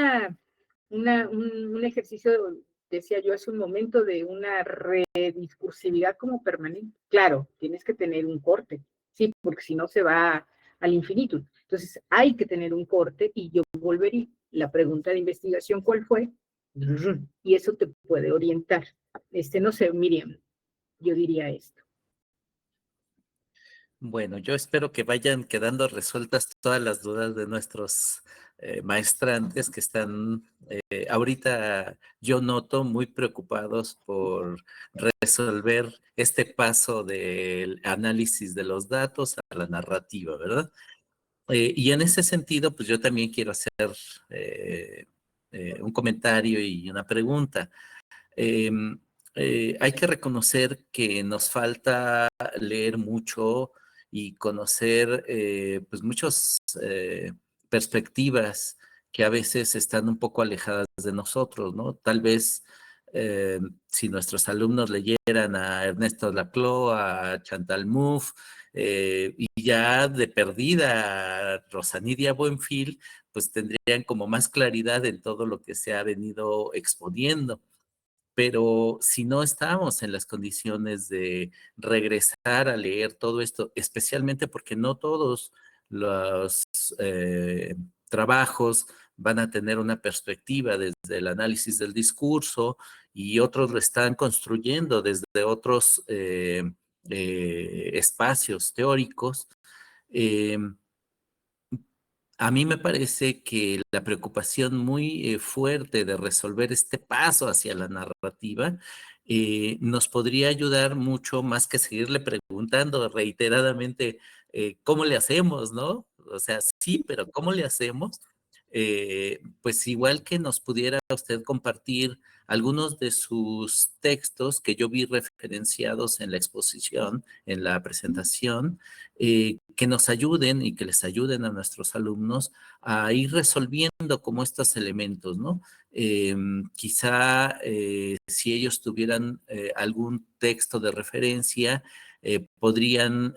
ejercicio, decía yo hace un momento, de una rediscursividad como permanente. Claro, tienes que tener un corte, sí, porque si no se va al infinito. Entonces hay que tener un corte y yo volvería. la pregunta de investigación, ¿cuál fue? Y eso te puede orientar. No sé, Miriam, yo diría esto. Bueno, yo espero que vayan quedando resueltas todas las dudas de nuestros maestrantes que están ahorita, yo noto, muy preocupados por resolver este paso del análisis de los datos a la narrativa, ¿verdad? Y en ese sentido, pues yo también quiero hacer un comentario y una pregunta. Hay que reconocer que nos falta leer mucho y conocer pues muchas perspectivas que a veces están un poco alejadas de nosotros, ¿no? Tal vez si nuestros alumnos leyeran a Ernesto Laclau, a Chantal Mouffe, y ya de perdida a Rosanidia Buenfil, pues tendrían como más claridad en todo lo que se ha venido exponiendo. Pero si no estamos en las condiciones de regresar a leer todo esto, especialmente porque no todos los trabajos van a tener una perspectiva desde el análisis del discurso y otros lo están construyendo desde otros espacios teóricos. A mí me parece que la preocupación muy fuerte de resolver este paso hacia la narrativa nos podría ayudar mucho más que seguirle preguntando reiteradamente cómo le hacemos, ¿no? O sea, sí, pero ¿cómo le hacemos? Pues igual que nos pudiera usted compartir algunos de sus textos que yo vi referenciados en la exposición, en la presentación, que nos ayuden y que les ayuden a nuestros alumnos a ir resolviendo como estos elementos, ¿no? Quizá si ellos tuvieran algún texto de referencia, podrían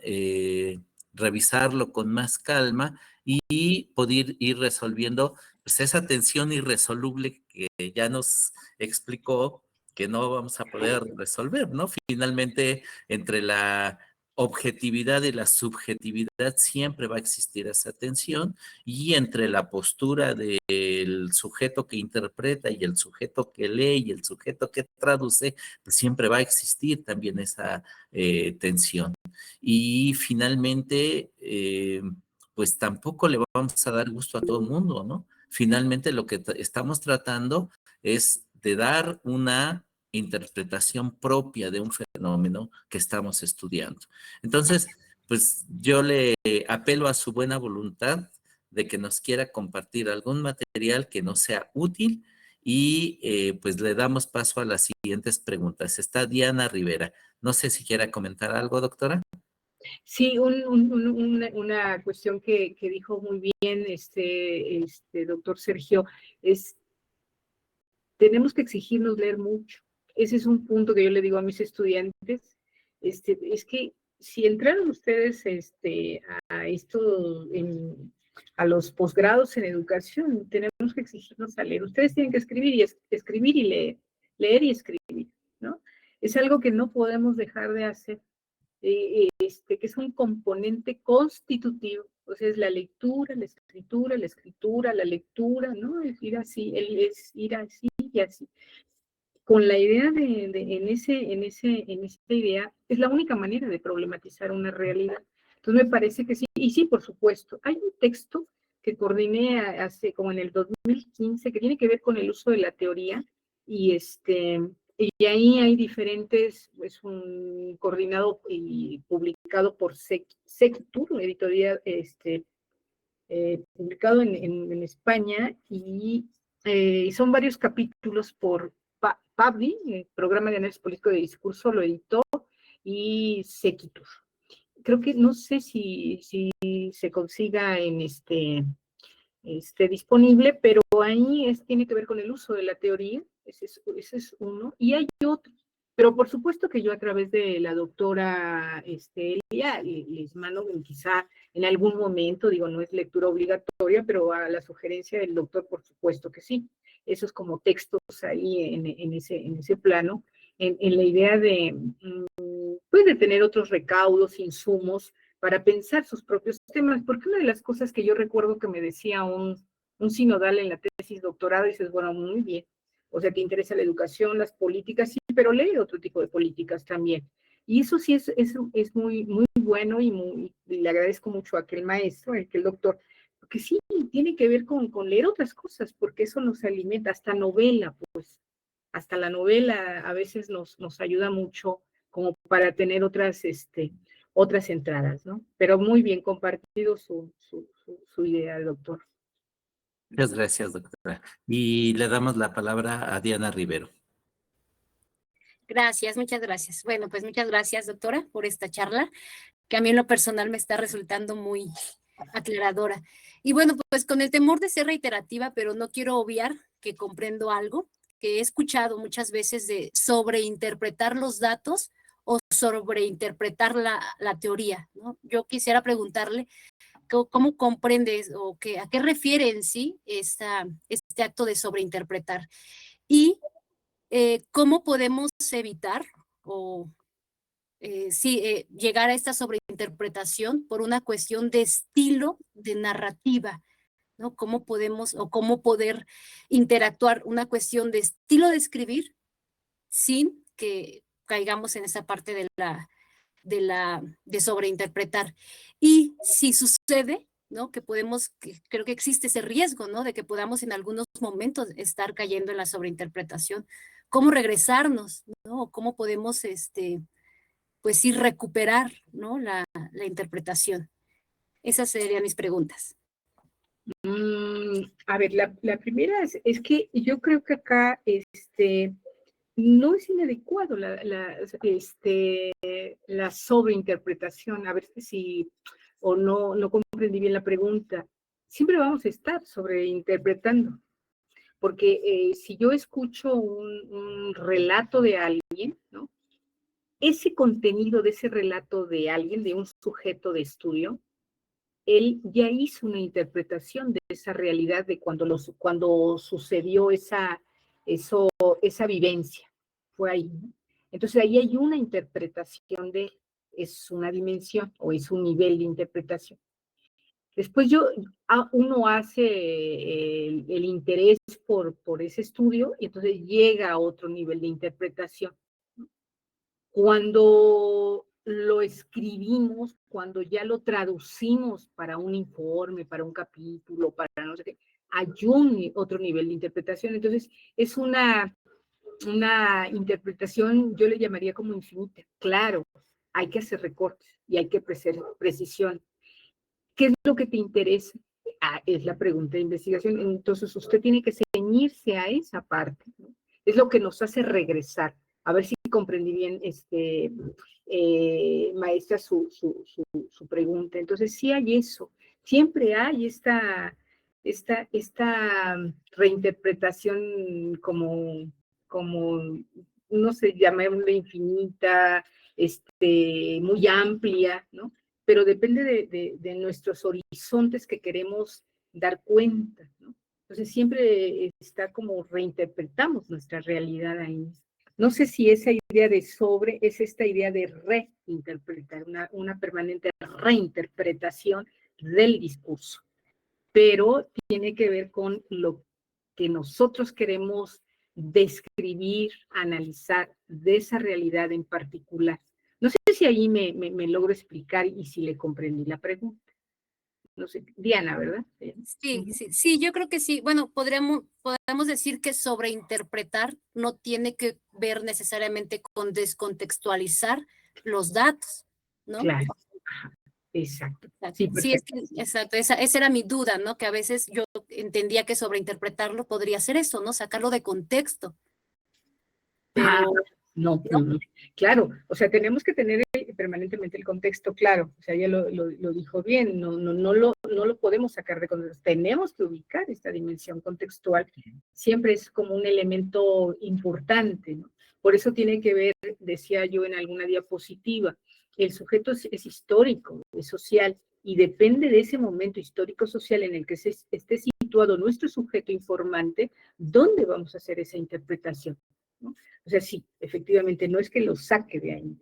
revisarlo con más calma y poder ir resolviendo pues, esa tensión irresoluble que ya nos explicó que no vamos a poder resolver, ¿no? Finalmente, entre la objetividad y la subjetividad siempre va a existir esa tensión y entre la postura del sujeto que interpreta y el sujeto que lee y el sujeto que traduce, pues siempre va a existir también esa tensión. Y finalmente, pues tampoco le vamos a dar gusto a todo el mundo, ¿no? Finalmente lo que estamos tratando es de dar una interpretación propia de un fenómeno que estamos estudiando. Entonces, pues yo le apelo a su buena voluntad de que nos quiera compartir algún material que nos sea útil y pues le damos paso a las siguientes preguntas. Está Diana Rivera. No sé si quiera comentar algo, doctora. Sí, una cuestión que dijo muy bien doctor Sergio es, tenemos que exigirnos leer mucho. Ese es un punto que yo le digo a mis estudiantes, es que si entraron ustedes a esto, a los posgrados en educación, tenemos que exigirnos a leer. Ustedes tienen que escribir y leer y escribir, ¿no? Es algo que no podemos dejar de hacer. Que es un componente constitutivo, o sea, es la lectura, la escritura, la lectura, ¿no? Es ir así y así. Con la idea en esta idea, es la única manera de problematizar una realidad. Entonces me parece que sí, y sí, por supuesto, hay un texto que coordiné hace como en el 2015, que tiene que ver con el uso de la teoría, y y ahí hay diferentes, es un coordinado y publicado por Sectur, editorial, publicado en España, y son varios capítulos por PABDI, el Programa de Análisis Político de Discurso, lo editó, y Sectur. Creo que no sé si se consiga en disponible, pero ahí tiene que ver con el uso de la teoría, ese es uno, y hay otro, pero por supuesto que yo a través de la doctora Elia les mando quizá en algún momento, digo, no es lectura obligatoria, pero a la sugerencia del doctor, por supuesto que sí, esos como textos ahí en ese plano, en la idea de, pues de tener otros recaudos, insumos, para pensar sus propios temas, porque una de las cosas que yo recuerdo que me decía un sinodal en la tesis tesis, doctorado, y dices, bueno, muy bien. O sea, te interesa la educación, las políticas, sí, pero lee otro tipo de políticas también. Y eso sí es muy, muy bueno y le agradezco mucho a aquel maestro, a aquel doctor, porque sí, tiene que ver con leer otras cosas, porque eso nos alimenta, hasta novela, pues, hasta la novela a veces nos ayuda mucho como para tener otras entradas, ¿no? Pero muy bien compartido su idea, doctor. Muchas gracias, doctora. Y le damos la palabra a Diana Rivero. Gracias, muchas gracias. Bueno, pues muchas gracias, doctora, por esta charla, que a mí en lo personal me está resultando muy aclaradora. Y bueno, pues con el temor de ser reiterativa, pero no quiero obviar que comprendo algo que he escuchado muchas veces de sobreinterpretar los datos o sobreinterpretar la teoría, ¿no? Yo quisiera preguntarle cómo comprendes o a qué refiere en sí este acto de sobreinterpretar y cómo podemos evitar o llegar a esta sobreinterpretación por una cuestión de estilo de narrativa, ¿no? ¿Cómo podemos o cómo poder interactuar una cuestión de estilo de escribir sin que caigamos en esa parte de sobreinterpretar? Y si sucede, ¿no? Creo que existe ese riesgo, ¿no? De que podamos en algunos momentos estar cayendo en la sobreinterpretación. ¿Cómo regresarnos, ¿no? ¿Cómo podemos, pues sí, recuperar, ¿no? La interpretación. Esas serían mis preguntas. A ver, la primera es que yo creo que acá no es inadecuado la sobreinterpretación. A ver si o no comprendí bien la pregunta. Siempre vamos a estar sobreinterpretando, porque si yo escucho un relato de alguien, ¿no? Ese contenido de ese relato de alguien, de un sujeto de estudio, él ya hizo una interpretación de esa realidad de cuando sucedió esa vivencia. Fue ahí, ¿no? Entonces ahí hay una interpretación es una dimensión o es un nivel de interpretación. Después uno hace el interés por ese estudio y entonces llega a otro nivel de interpretación. Cuando lo escribimos, cuando ya lo traducimos para un informe, para un capítulo, para no sé qué, hay otro nivel de interpretación. Entonces, es una interpretación, yo le llamaría como infinita. Claro, hay que hacer recortes y hay que hacer precisión. ¿Qué es lo que te interesa? Es la pregunta de investigación. Entonces, usted tiene que ceñirse a esa parte, ¿no? Es lo que nos hace regresar. A ver si comprendí bien, maestra, su pregunta. Entonces, sí hay eso. Siempre hay esta reinterpretación como no sé, llamémosla infinita, muy amplia, ¿no? Pero depende de nuestros horizontes que queremos dar cuenta, ¿no? Entonces siempre está como reinterpretamos nuestra realidad ahí. No sé si esa idea de sobre es esta idea de reinterpretar, una permanente reinterpretación del discurso, pero tiene que ver con lo que nosotros queremos describir, analizar de esa realidad en particular. No sé si ahí me logro explicar y si le comprendí la pregunta. No sé, Diana, ¿verdad? Sí, yo creo que sí. Bueno, podemos decir que sobreinterpretar no tiene que ver necesariamente con descontextualizar los datos, ¿no? Claro, exacto. Sí, exacto. Esa era mi duda, ¿no? Que a veces yo entendía que sobreinterpretarlo podría ser eso, ¿no? Sacarlo de contexto. Pero no, claro, o sea, tenemos que tener permanentemente el contexto claro, o sea, ella lo dijo bien, no lo podemos sacar de contexto, tenemos que ubicar esta dimensión contextual, siempre es como un elemento importante, ¿no? Por eso tiene que ver, decía yo en alguna diapositiva, el sujeto es histórico, es social, y depende de ese momento histórico-social en el que esté situado nuestro sujeto informante, ¿dónde vamos a hacer esa interpretación? ¿No? O sea, sí, efectivamente, no es que lo saque de ahí.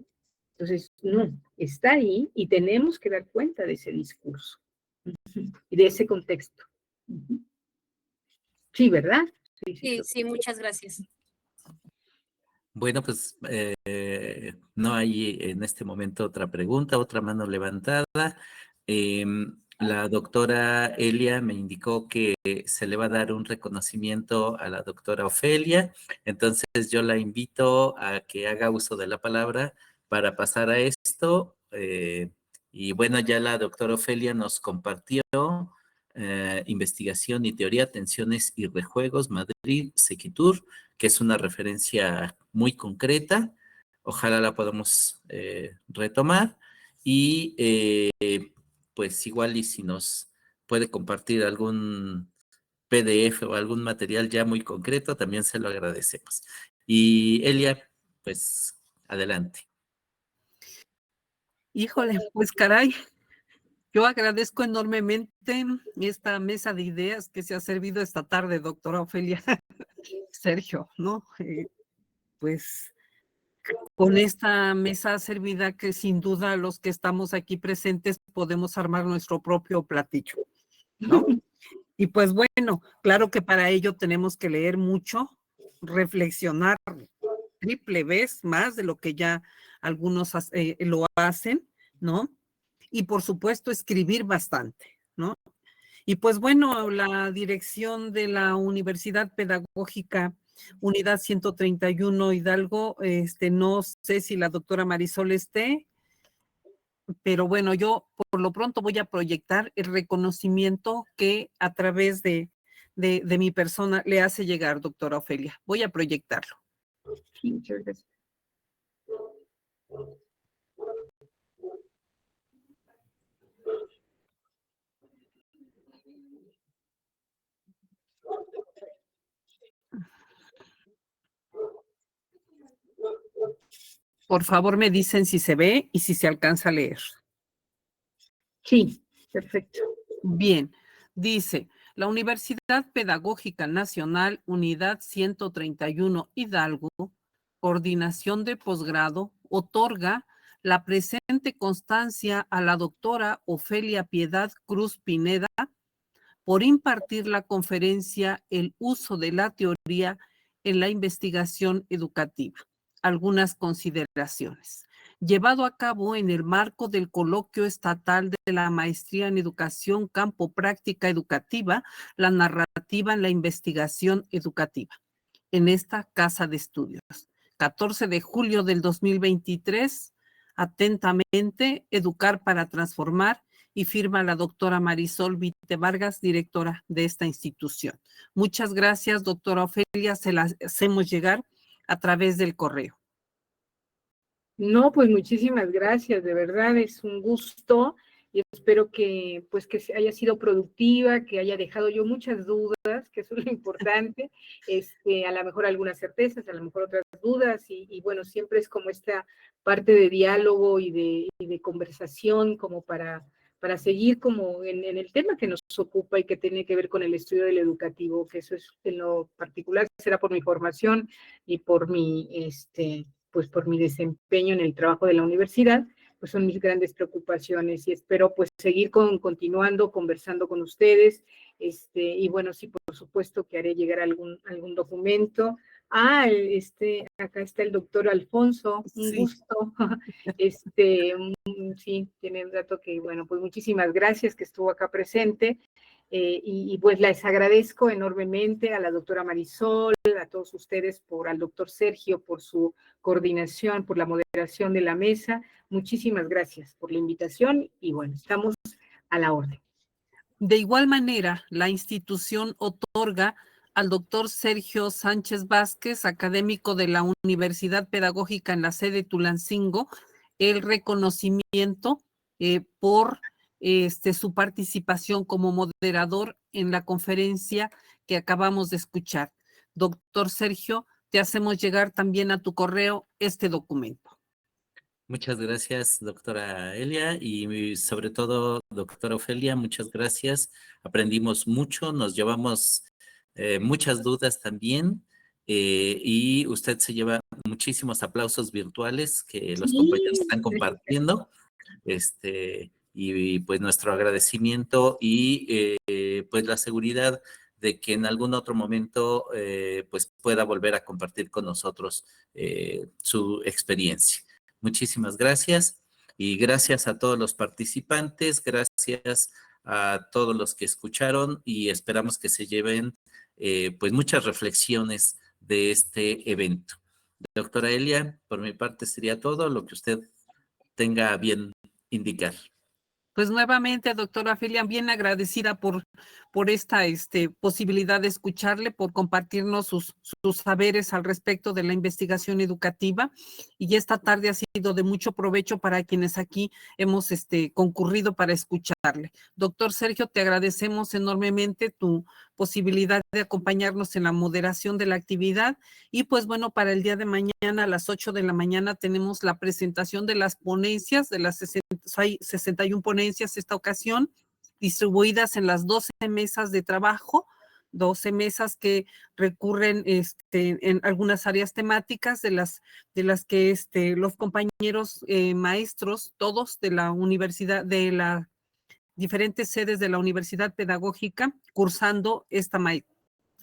Entonces, no, está ahí y tenemos que dar cuenta de ese discurso y de ese contexto. Sí, ¿verdad? Sí, muchas gracias. Bueno, pues no hay en este momento otra pregunta, otra mano levantada. La doctora Elia me indicó que se le va a dar un reconocimiento a la doctora Ofelia, entonces yo la invito a que haga uso de la palabra para pasar a esto. Y bueno, ya la doctora Ofelia nos compartió Investigación y Teoría, Tensiones y Rejuegos, Madrid, Sequitur, que es una referencia muy concreta. Ojalá la podamos retomar y pues igual y si nos puede compartir algún PDF o algún material ya muy concreto, también se lo agradecemos. Y Elia, pues adelante. Híjole, pues caray, yo agradezco enormemente esta mesa de ideas que se ha servido esta tarde, doctora Ofelia. Sergio, ¿no? Pues con esta mesa servida que sin duda los que estamos aquí presentes podemos armar nuestro propio platillo, ¿no? Y pues bueno, claro que para ello tenemos que leer mucho, reflexionar triple vez más de lo que ya algunos lo hacen, ¿no? Y por supuesto escribir bastante, ¿no? Y pues bueno, la dirección de la Universidad Pedagógica Unidad 131 Hidalgo, no sé si la doctora Marisol esté, pero bueno, yo por lo pronto voy a proyectar el reconocimiento que a través de mi persona le hace llegar, doctora Ofelia. Voy a proyectarlo. Sí, muchas gracias. Por favor, me dicen si se ve y si se alcanza a leer. Sí, perfecto. Bien, dice, la Universidad Pedagógica Nacional, Unidad 131 Hidalgo, Coordinación de Posgrado, otorga la presente constancia a la doctora Ofelia Piedad Cruz Pineda por impartir la conferencia El uso de la teoría en la investigación educativa. Algunas consideraciones. Llevado a cabo en el marco del coloquio estatal de la Maestría en Educación Campo Práctica Educativa, la narrativa en la investigación educativa, en esta casa de estudios. 14 de julio del 2023, atentamente, Educar para Transformar, y firma la doctora Marisol Vite Vargas, directora de esta institución. Muchas gracias, doctora Ofelia, se las hacemos llegar a través del correo. No, pues muchísimas gracias, de verdad es un gusto y espero que pues que haya sido productiva, que haya dejado yo muchas dudas, que eso es lo importante, a lo mejor algunas certezas, a lo mejor otras dudas y bueno, siempre es como esta parte de diálogo y de conversación como para seguir como en el tema que nos ocupa y que tiene que ver con el estudio del educativo, que eso es en lo particular, será por mi formación y por mi, pues por mi desempeño en el trabajo de la universidad, pues son mis grandes preocupaciones y espero pues seguir continuando, conversando con ustedes, y bueno, sí, por supuesto que haré llegar algún documento. Acá está el doctor Alfonso, un gusto, sí, tiene un dato que, bueno, pues muchísimas gracias que estuvo acá presente, y pues les agradezco enormemente a la doctora Marisol, a todos ustedes, al doctor Sergio por su coordinación, por la moderación de la mesa. Muchísimas gracias por la invitación y bueno, estamos a la orden. De igual manera, la institución otorga al doctor Sergio Sánchez Vázquez, académico de la Universidad Pedagógica en la sede Tulancingo, el reconocimiento por su participación como moderador en la conferencia que acabamos de escuchar. Doctor Sergio, te hacemos llegar también a tu correo este documento. Muchas gracias, doctora Elia, y sobre todo, doctora Ofelia, muchas gracias. Aprendimos mucho, nos llevamos muchas dudas también, y usted se lleva muchísimos aplausos virtuales que los compañeros están compartiendo. Y pues nuestro agradecimiento y pues la seguridad de que en algún otro momento pues pueda volver a compartir con nosotros su experiencia. Muchísimas gracias y gracias a todos los participantes, gracias a todos los que escucharon y esperamos que se lleven pues muchas reflexiones de este evento. Doctora Elia, por mi parte sería todo lo que usted tenga a bien indicar. Pues nuevamente, doctora Ofelia, bien agradecida por esta posibilidad de escucharle, por compartirnos sus saberes al respecto de la investigación educativa. Y esta tarde ha sido de mucho provecho para quienes aquí hemos concurrido para escucharle. Doctor Sergio, te agradecemos enormemente tu posibilidad de acompañarnos en la moderación de la actividad. Y pues bueno, para el día de mañana a las 8 de la mañana tenemos la presentación de las ponencias, de las 61 ponencias esta ocasión, distribuidas en las 12 mesas de trabajo, 12 mesas que recurren en algunas áreas temáticas de las que los compañeros maestros, todos de la universidad, de las diferentes sedes de la Universidad Pedagógica, cursando esta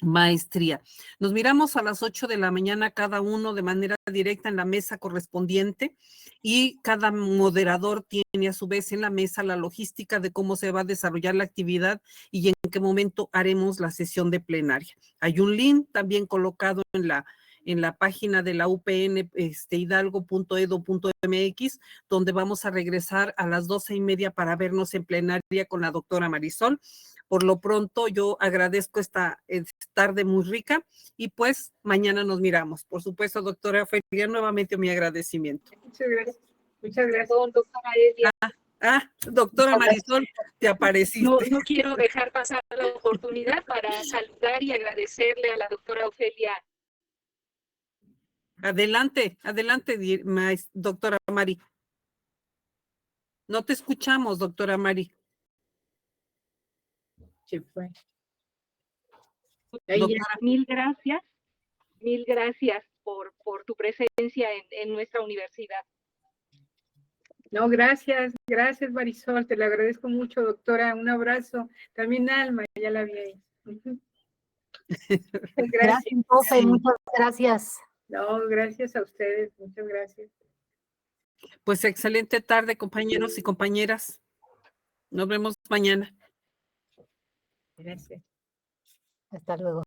maestría. Nos miramos a las 8 de la mañana cada uno de manera directa en la mesa correspondiente y cada moderador tiene a su vez en la mesa la logística de cómo se va a desarrollar la actividad y en qué momento haremos la sesión de plenaria. Hay un link también colocado en la página de la UPN hidalgo.edu.mx, donde vamos a regresar a las 12:30 para vernos en plenaria con la doctora Marisol. Por lo pronto, yo agradezco esta tarde muy rica y pues mañana nos miramos. Por supuesto, doctora Ofelia, nuevamente mi agradecimiento. Muchas gracias. Muchas gracias, doctora Elia. Doctora Marisol, te apareciste. No quiero dejar pasar la oportunidad para saludar y agradecerle a la doctora Ofelia. Adelante, doctora Mari. No te escuchamos, doctora Mari. Se fue. Doctora. Mil gracias por tu presencia en nuestra universidad. No, gracias Marisol, te lo agradezco mucho, doctora, un abrazo. También Alma, ya la vi ahí. Gracias, profe, muchas gracias. No, gracias a ustedes, muchas gracias. Pues excelente tarde, compañeros y compañeras. Nos vemos mañana. Gracias. Hasta luego.